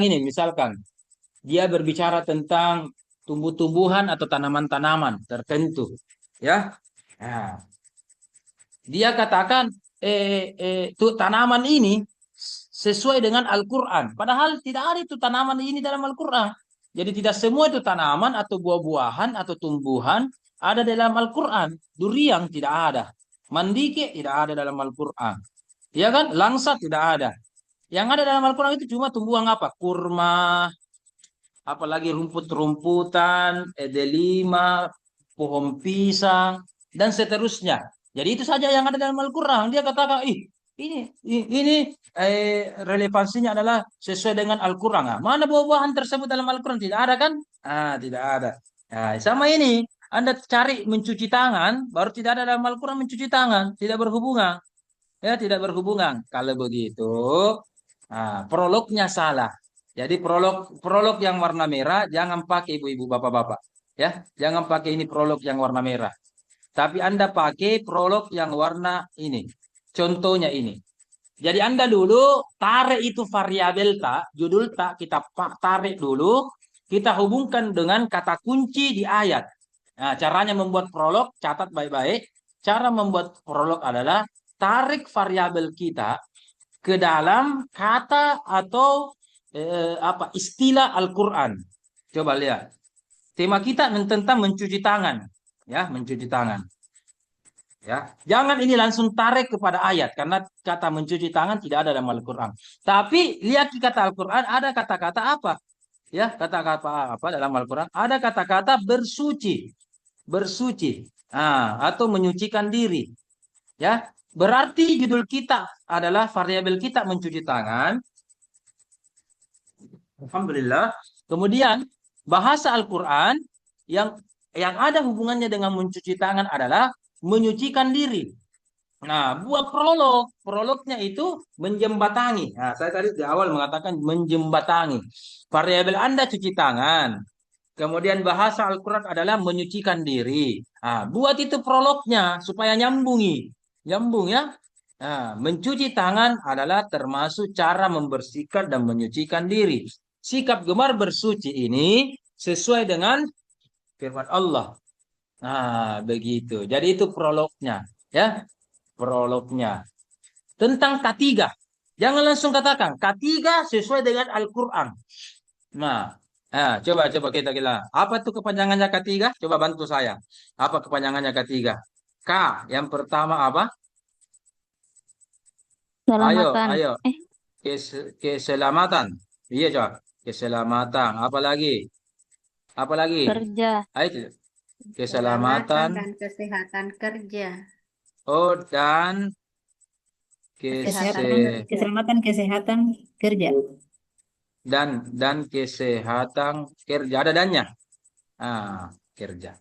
dia berbicara tentang tumbuh-tumbuhan atau tanaman-tanaman tertentu. Ya, nah, dia katakan tuh tanaman ini sesuai dengan Al-Quran. Padahal tidak ada itu tanaman ini dalam Al-Quran. Jadi tidak semua itu tanaman atau buah-buahan atau tumbuhan ada dalam Al-Quran. Durian tidak ada. Mandike tidak ada dalam Al-Quran. Ya kan? Langsa tidak ada. Yang ada dalam Al-Quran itu cuma tumbuhan apa? Kurma, apalagi rumput-rumputan, delima, pohon pisang, dan seterusnya. Jadi itu saja yang ada dalam Al-Quran. Dia katakan, ini relevansinya adalah sesuai dengan Al-Quran. Nah, mana buah-buahan tersebut dalam Al-Quran? Tidak ada kan? Tidak ada. Nah, sama ini, Anda cari mencuci tangan, baru tidak ada dalam Al-Quran mencuci tangan. Tidak berhubungan. Ya, tidak berhubungan. Kalau begitu, prolognya salah. Jadi prolog yang warna merah jangan pakai ibu-ibu bapak-bapak. Ya, jangan pakai ini prolog yang warna merah. Tapi Anda pakai prolog yang warna ini. Contohnya ini. Jadi Anda dulu tarik itu variabel tak, judul tak, kita tarik dulu, kita hubungkan dengan kata kunci di ayat. Nah, caranya membuat prolog, catat baik-baik. Cara membuat prolog adalah tarik variabel kita ke dalam kata atau istilah Al-Quran. Coba lihat. Tema kita tentang mencuci tangan. Ya, mencuci tangan. Ya, jangan ini langsung tarik kepada ayat karena kata mencuci tangan tidak ada dalam Al-Quran. Tapi lihat di kata Al-Quran ada kata-kata apa? Ya, kata-kata apa dalam Al-Quran? Ada kata-kata bersuci, atau menyucikan diri. Ya, berarti judul kita adalah variabel kita mencuci tangan. Alhamdulillah. Kemudian bahasa Al-Quran yang ada hubungannya dengan mencuci tangan adalah menyucikan diri. Nah, buat prolognya itu menjembatangi. Nah, saya tadi di awal mengatakan menjembatangi. Variabel Anda cuci tangan. Kemudian bahasa Al-Quran adalah menyucikan diri. Nah, buat itu prolognya supaya nyambung ya. Nah, mencuci tangan adalah termasuk cara membersihkan dan menyucikan diri. Sikap gemar bersuci ini sesuai dengan firman Allah. Nah, begitu. Jadi itu prolognya, ya. Prolognya. Tentang K3. Jangan langsung katakan K3 sesuai dengan Al-Qur'an. Nah, coba kita kira. Apa itu kepanjangannya K3? Coba bantu saya. Apa kepanjangannya K3? K yang pertama apa? Selamatan. Ayo. Keselamatan. Iya, coba. Keselamatan. Apa lagi? Kerja. Ayo. Keselamatan dan kesehatan kerja. Oh, dan Keselamatan kesehatan kerja. dan kesehatan kerja. Ada dannya. Kerja.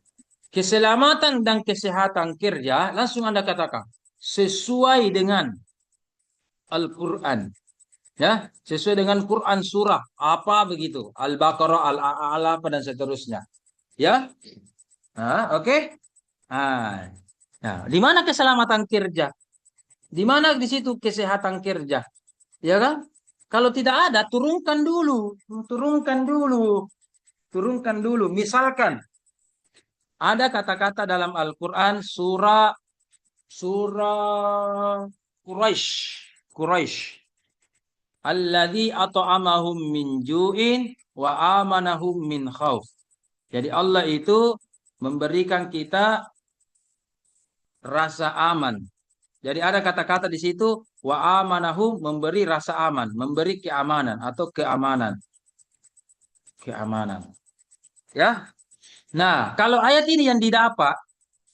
Keselamatan dan kesehatan kerja langsung Anda katakan sesuai dengan Al-Quran. Ya, sesuai dengan Quran surah apa begitu, Al-Baqarah, Al-A'la dan seterusnya. Ya. Oke. Nah, di mana keselamatan kerja? Di mana di situ kesehatan kerja? Ya kan? Kalau tidak ada, turunkan dulu. Misalkan ada kata-kata dalam Al-Quran surah Quraisy. Alladzi at'amahum min ju'in wa amanahum min khauf. Jadi Allah itu memberikan kita rasa aman. Jadi ada kata-kata di situ wa amanahum, memberi rasa aman, memberi keamanan atau keamanan. Ya. Nah, kalau ayat ini yang didapat,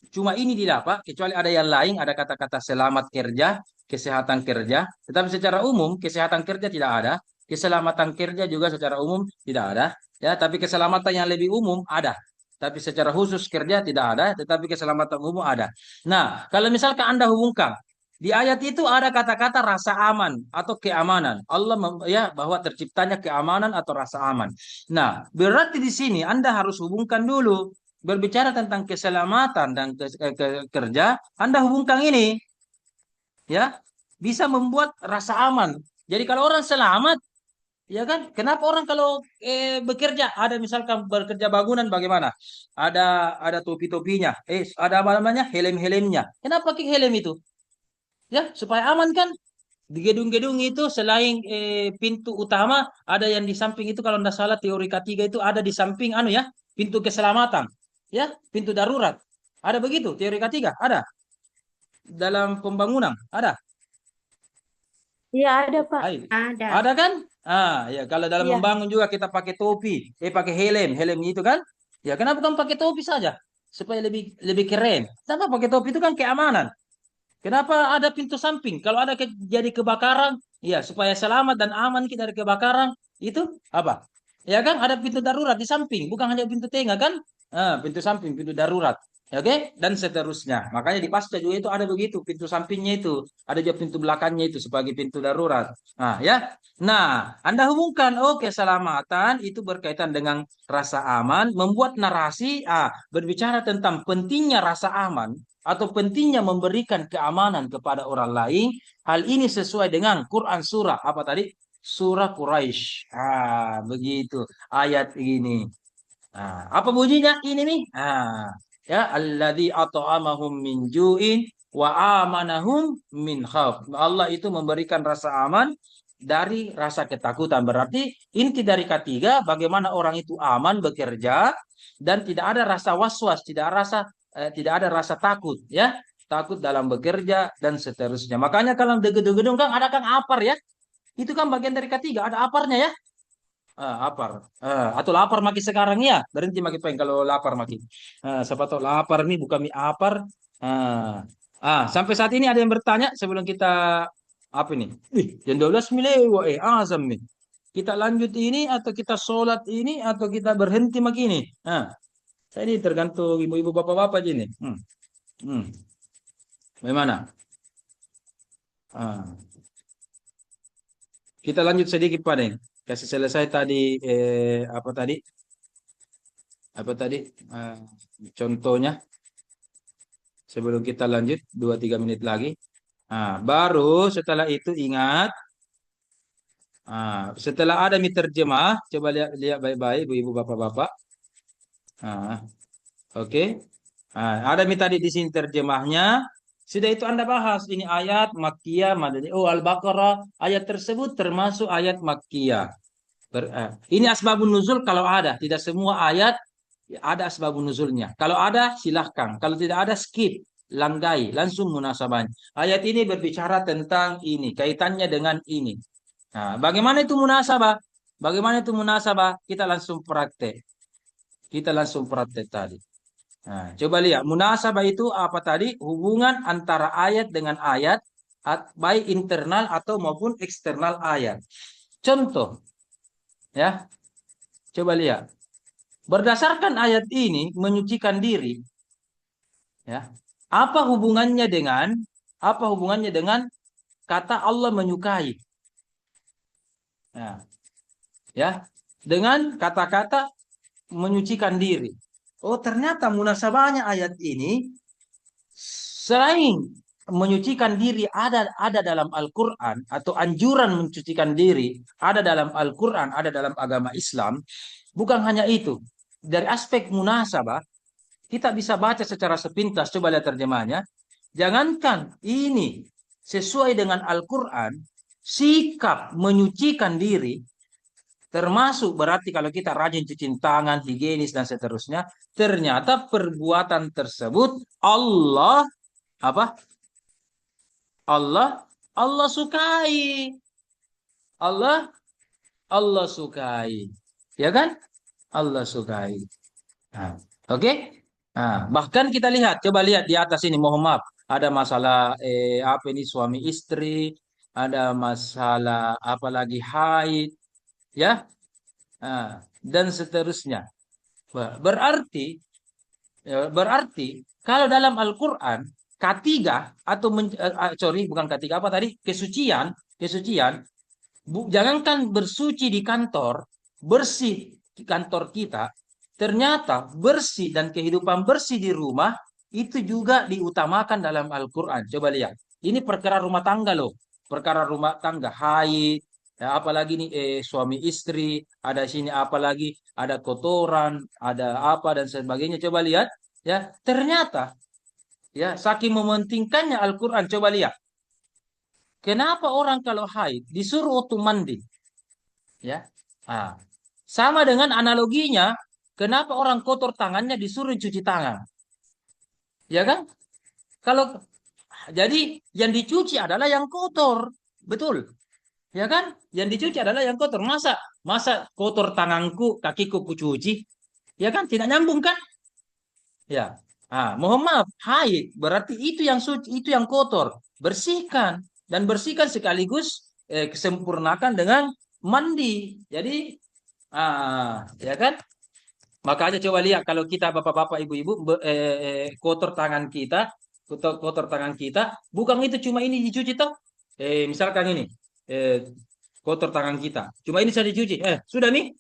cuma ini didapat, kecuali ada yang lain, ada kata-kata selamat kerja, kesehatan kerja, tetapi secara umum kesehatan kerja tidak ada, keselamatan kerja juga secara umum tidak ada, ya, tapi keselamatan yang lebih umum ada. Tapi secara khusus kerja tidak ada, tetapi keselamatan umum ada. Nah, kalau misalkan Anda hubungkan Di ayat itu ada kata-kata rasa aman atau keamanan. Allah ya bahwa terciptanya keamanan atau rasa aman. Nah, berarti di sini Anda harus hubungkan dulu berbicara tentang keselamatan dan kerja, Anda hubungkan ini ya bisa membuat rasa aman. Jadi kalau orang selamat, ya kan? Kenapa orang kalau bekerja ada misalkan bekerja bangunan bagaimana? Ada topi-topinya, ada apa namanya? Helm-helmnya. Kenapa pakai helm itu? Ya, supaya aman kan? Di gedung-gedung itu selain pintu utama ada yang di samping itu kalau tidak salah teori ketiga itu ada di samping anu ya, pintu keselamatan. Ya, pintu darurat. Ada begitu teori ketiga? Ada dalam pembangunan? Ada. Iya ada, Pak. Hai. Ada. Ada kan? Ya kalau dalam Iya. membangun juga kita pakai topi, pakai helm itu kan? Ya kenapa bukan pakai topi saja? Supaya lebih lebih keren. Kenapa pakai topi itu kan keamanan. Kenapa ada pintu samping? Kalau ada jadi kebakaran, ya supaya selamat dan aman kita dari kebakaran, itu apa? Ya kan ada pintu darurat di samping, bukan hanya pintu tengah kan? Pintu samping, pintu darurat. Ya, oke, dan seterusnya. Makanya di pasca juga itu ada begitu, pintu sampingnya itu, ada juga pintu belakangnya itu sebagai pintu darurat. Nah, ya. Nah, Anda hubungkan, keselamatan itu berkaitan dengan rasa aman, membuat narasi berbicara tentang pentingnya rasa aman atau pentingnya memberikan keamanan kepada orang lain. Hal ini sesuai dengan Quran surah apa tadi? Surah Quraisy. Begitu ayat ini. Apa bunyinya ini nih? Ya, alladzi at'amahum min ju'in wa amanahum min khauf. Allah itu memberikan rasa aman dari rasa ketakutan. Berarti inti dari ketiga bagaimana orang itu aman bekerja dan tidak ada rasa was-was, tidak ada rasa takut ya. Takut dalam bekerja dan seterusnya. Makanya kalau di gedung-gedung kan ada kan apar ya. Itu kan bagian dari ketiga, ada aparnya ya. Apar. Atau lapar maki sekarang ya. Berhenti maki peng kalau lapar maki. Siapa tahu lapar nih bukan mie apar. Sampai saat ini ada yang bertanya sebelum kita apa nih? Jam 12 milewa azam nih. Kita lanjut ini atau kita sholat ini atau kita berhenti maki ini? Saya ini tergantung ibu-ibu bapak-bapak aja nih. Bagaimana? Kita lanjut sedikit Pak Neng. Kasih selesai tadi apa tadi? Apa tadi? Contohnya sebelum kita lanjut 2-3 menit lagi. Baru setelah itu ingat setelah ada terjemah, coba lihat baik-baik ibu-ibu bapak-bapak. Oke. Ada tadi di sini terjemahnya. Sudah itu Anda bahas ini ayat Makkiyah, Madani. Al-Baqarah ayat tersebut termasuk ayat Makkiyah. Ini asbabun nuzul kalau ada, tidak semua ayat ada asbabun nuzulnya. Kalau ada silahkan, kalau tidak ada skip, langgai, langsung munasabahnya. Ayat ini berbicara tentang ini, kaitannya dengan ini. Bagaimana itu munasabah? Bagaimana itu munasabah? Kita langsung praktek. Kita langsung praktek tadi. Coba lihat, munasabah itu apa tadi? Hubungan antara ayat dengan ayat, baik internal atau maupun eksternal ayat. Contoh, ya, coba lihat. Berdasarkan ayat ini menyucikan diri, ya. Apa hubungannya dengan kata Allah menyukai? Ya, dengan kata-kata menyucikan diri. Ternyata munasabahnya ayat ini selain menyucikan diri ada dalam Al-Qur'an atau anjuran mencucikan diri ada dalam Al-Qur'an, ada dalam agama Islam. Bukan hanya itu. Dari aspek munasabah kita bisa baca secara sepintas, coba lihat terjemahnya. Jangankan ini sesuai dengan Al-Qur'an, sikap menyucikan diri termasuk berarti kalau kita rajin cuci tangan, higienis dan seterusnya, ternyata perbuatan tersebut Allah apa? Allah sukai. Allah sukai. Ya kan? Allah sukai. Oke? Bahkan kita lihat, coba lihat di atas ini, mohon maaf, ada masalah apa ini suami istri, ada masalah apalagi haid, ya, dan seterusnya. Berarti kalau dalam Al-Quran Ketiga atau sorry bukan ketiga apa tadi kesucian jangankan bersuci di kantor, bersih di kantor kita, ternyata bersih dan kehidupan bersih di rumah itu juga diutamakan dalam Al-Quran. Coba lihat, ini perkara rumah tangga loh, perkara rumah tangga, haid, ya, apalagi nih suami istri, ada sini apalagi ada kotoran, ada apa dan sebagainya. Coba lihat, ya ternyata ya saking mementingkannya Al-Quran. Coba lihat, kenapa orang kalau haid disuruh waktu mandi? Ya, ah, sama dengan analoginya, kenapa orang kotor tangannya disuruh cuci tangan? Ya kan? Kalau jadi yang dicuci adalah yang kotor, betul? Ya kan? Yang dicuci adalah yang kotor. Masa masa kotor tanganku, kakiku kucuci? Ya kan? Tidak nyambung kan? Ya. Mohon maaf, haid berarti itu yang suci, itu yang kotor. Bersihkan dan bersihkan sekaligus kesempurnakan dengan mandi. Jadi, ya kan? Makanya coba lihat kalau kita bapak-bapak, ibu-ibu kotor tangan kita, kotor tangan kita, bukan itu cuma ini dicuci toh. Misalkan ini kotor tangan kita, cuma ini saya dicuci. Sudah nih.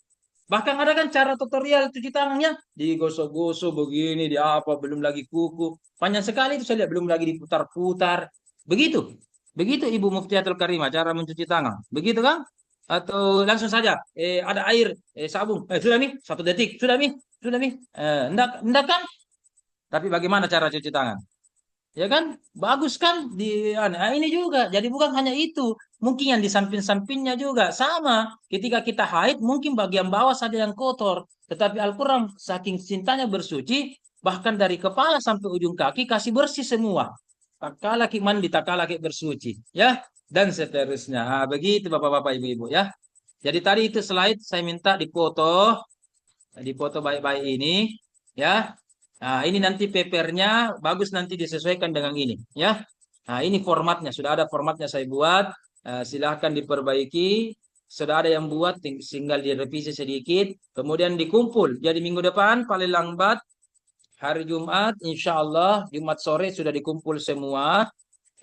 Bahkan ada kan cara tutorial cuci tangannya, digosok-gosok begini, di apa, belum lagi kuku. Panjang sekali itu saya lihat, belum lagi diputar-putar. Begitu. Begitu Ibu Muftiatul Karimah cara mencuci tangan. Begitu kan? Atau langsung saja ada air, sabun. Sudah nih, 1 detik. Sudah nih, sudah nih. Enggak kan? Tapi bagaimana cara cuci tangan? Ya kan? Bagus kan? Ini juga. Jadi bukan hanya itu. Mungkin yang di samping-sampingnya juga sama. Ketika kita haid, mungkin bagian bawah saja yang kotor. Tetapi Al-Quran saking cintanya bersuci, bahkan dari kepala sampai ujung kaki kasih bersih semua. Tak kalah ki mandi, tak kalah ki bersuci. Ya, dan seterusnya. Begitu Bapak-Bapak, Ibu-Ibu ya. Jadi tadi itu slide saya minta difoto baik-baik ini. Ya. Ini nanti papernya bagus, nanti disesuaikan dengan ini ya. Ini formatnya, sudah ada formatnya saya buat. Silahkan diperbaiki. Sudah ada yang buat, tinggal direvisi sedikit. Kemudian dikumpul. Jadi minggu depan paling lambat hari Jumat, insya Allah Jumat sore sudah dikumpul semua.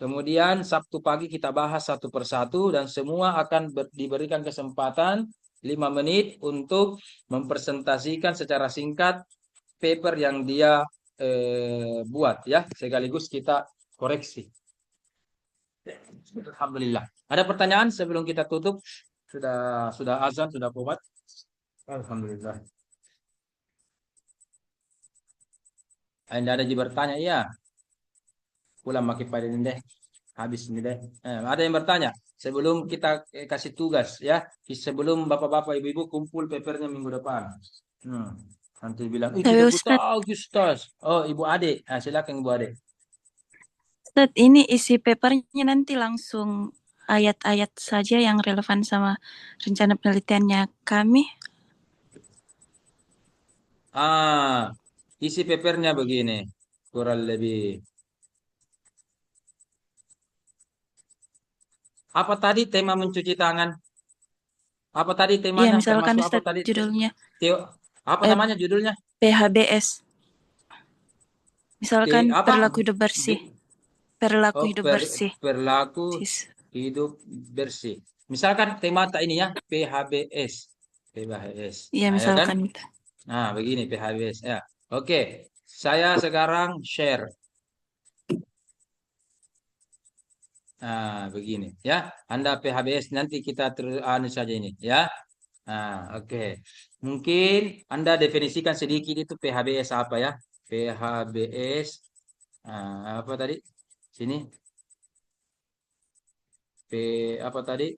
Kemudian Sabtu pagi kita bahas satu persatu dan semua akan diberikan kesempatan 5 menit untuk mempresentasikan secara singkat paper yang dia buat ya, sekaligus kita koreksi. Alhamdulillah. Ada pertanyaan sebelum kita tutup? Sudah azan, sudah qomat. Alhamdulillah. Anda ada yang bertanya? Iya. Pulang makin pada ini deh. Habis ini deh. Ada yang bertanya sebelum kita kasih tugas ya. Sebelum bapak-bapak ibu-ibu kumpul papernya minggu depan. Nanti bilang, Tapi tidak Ustadz, tahu Ustaz. Oh, Ibu Ade. Silakan Ibu Ade. Ustadz, ini isi papernya nanti langsung ayat-ayat saja yang relevan sama rencana penelitiannya kami. Isi papernya begini. Kurang lebih. Apa tadi tema mencuci tangan? Apa tadi Iya, temanya? misalkan Termasuk apa Ustadz tadi? judulnya Apa namanya judulnya? PHBS. Misalkan Apa? perilaku hidup bersih. Perilaku hidup bersih. Perilaku hidup bersih. Misalkan tema ini ya, PHBS. PHBS. Iya, misalkan ya kan? Begini PHBS ya. Oke. Saya sekarang share. Begini ya. Anda PHBS, nanti kita saja ini ya. Oke. Mungkin Anda definisikan sedikit itu PHBS apa ya? PHBS apa tadi? Sini. Apa tadi?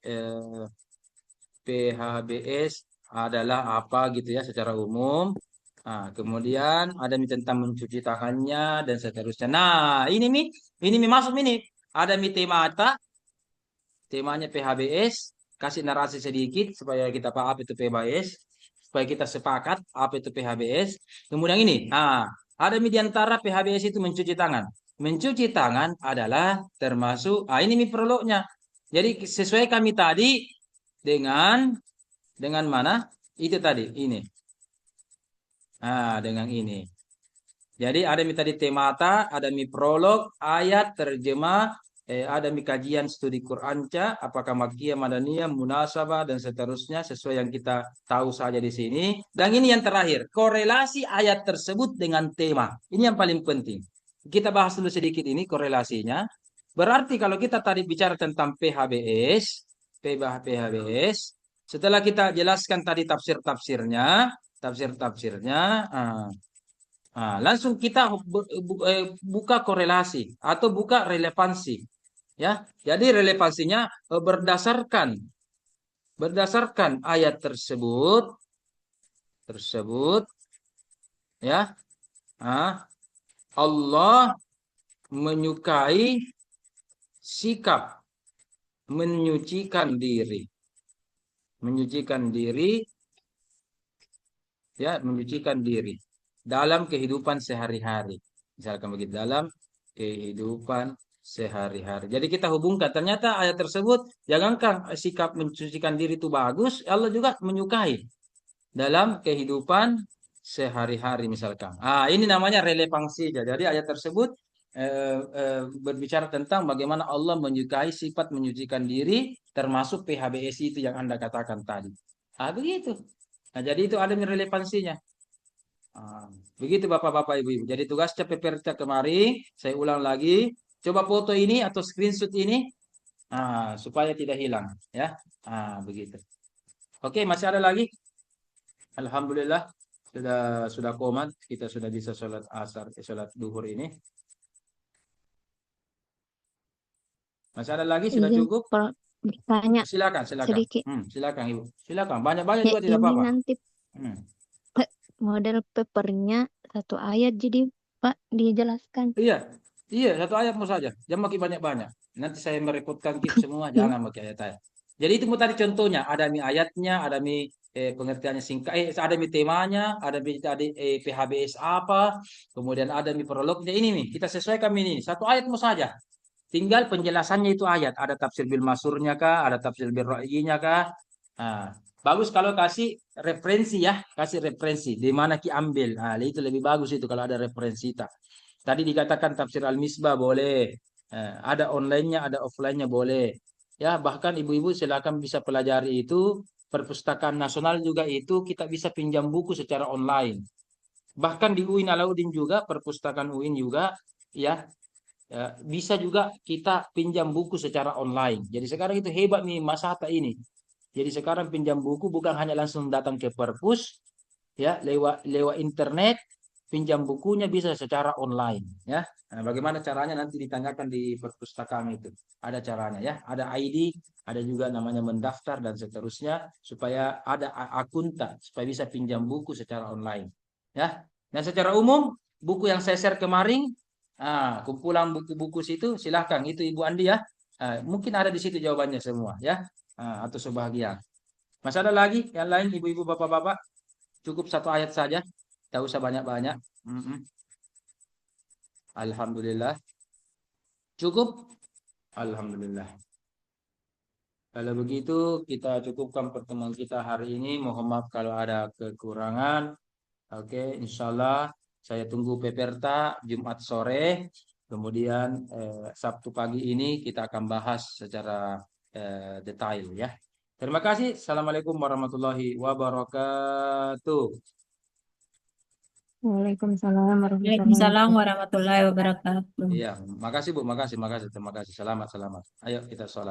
PHBS adalah apa gitu ya secara umum. Kemudian ada tentang mencuci tangannya dan seterusnya. Nah, ini nih masuk ini. Ada temata, temanya PHBS. Kasih narasi sedikit supaya kita paham apa itu PHBS, supaya kita sepakat apa itu PHBS. Kemudian ini, ada di antara PHBS itu mencuci tangan. Mencuci tangan adalah termasuk, ini prolognya. Jadi sesuai kami tadi dengan mana? Itu tadi, ini. Dengan ini. Jadi ada mi tadi temata, ada mi prolog, ayat, terjemah, ada mi kajian studi Quran apakah Makkiyah, Madaniyah, Munasabah dan seterusnya sesuai yang kita tahu saja di sini. Dan ini yang terakhir, korelasi ayat tersebut dengan tema. Ini yang paling penting. Kita bahas dulu sedikit ini korelasinya. Berarti kalau kita tadi bicara tentang PHBS, setelah kita jelaskan tadi tafsir-tafsirnya, langsung kita buka korelasi atau buka relevansi, ya. Jadi relevansinya berdasarkan ayat tersebut, ya. Allah menyukai sikap menyucikan diri, ya, menyucikan diri dalam kehidupan sehari-hari. Misalkan begitu, dalam kehidupan sehari-hari. Jadi kita hubungkan, ternyata ayat tersebut, jangankan sikap mencucikan diri itu bagus, Allah juga menyukai dalam kehidupan sehari-hari misalkan. Ini namanya relevansi. Jadi ayat tersebut berbicara tentang bagaimana Allah menyukai sifat menyucikan diri, termasuk PHBS itu yang Anda katakan tadi. Begitu. Jadi itu ada relevansinya. Begitu Bapak-Bapak Ibu-Ibu. Jadi tugasnya peperta kemarin, saya ulang lagi, coba foto ini atau screenshot ini, supaya tidak hilang, ya. Begitu. Oke, masih ada lagi? Alhamdulillah sudah komat, kita sudah bisa sholat asar, sholat duhur ini. Masih ada lagi? Sudah Izin cukup? bertanya Silakan. sedikit. Silakan Ibu. Silakan. Banyak-banyak Ya, juga tidak ini apa-apa. nanti model papernya satu ayat, jadi Pak dijelaskan. Iya, satu ayatmu saja. Jangan pakai banyak-banyak. Nanti saya merepotkan kita semua, jangan pakai ayat-ayat. Jadi itu tadi contohnya, ada mi ayatnya, ada mi pengertiannya singkat, ada mi temanya, ada mi tadi PHBS apa, kemudian ada mi prolognya. Ini nih, kita sesuaikan ini. Satu ayatmu saja. Tinggal penjelasannya itu ayat. Ada tafsir bil masurnya kah? Ada tafsir bil ra'yinya kah? Bagus kalau kasih referensi ya. Kasih referensi. Di mana ki ambil. Itu lebih bagus itu kalau ada referensi. Tadi dikatakan tafsir al-misbah boleh. Ada online-nya, ada offline-nya boleh. Ya, bahkan ibu-ibu silakan bisa pelajari itu. Perpustakaan nasional juga itu kita bisa pinjam buku secara online. Bahkan di UIN Alauddin juga, perpustakaan UIN juga, ya. Bisa juga kita pinjam buku secara online. Jadi sekarang itu hebat nih masa Hatta ini. Jadi sekarang pinjam buku bukan hanya langsung datang ke perpus, ya, lewat internet, pinjam bukunya bisa secara online, ya. Bagaimana caranya nanti ditanyakan di perpustakaan itu. Ada caranya, ya. Ada ID, ada juga namanya mendaftar dan seterusnya supaya ada akunta supaya bisa pinjam buku secara online, ya. Dan secara umum buku yang saya share kemarin, kumpulan buku-buku situ silahkan itu Ibu Andi ya. Mungkin ada di situ jawabannya semua ya, atau sebagian. Masih ada lagi yang lain ibu-ibu bapak-bapak? Cukup satu ayat saja, tidak usah banyak-banyak. Alhamdulillah. Cukup? Alhamdulillah. Kalau begitu kita cukupkan pertemuan kita hari ini. Mohon maaf kalau ada kekurangan. Oke, insya Allah saya tunggu peperta Jumat sore. Kemudian Sabtu pagi ini kita akan bahas secara detail ya. Terima kasih. Assalamualaikum warahmatullahi wabarakatuh. Waalaikumsalam Waalaikumsalam warahmatullahi wabarakatuh. Iya, makasih Bu, makasih. Terima kasih. Selamat. Ayo kita sholat.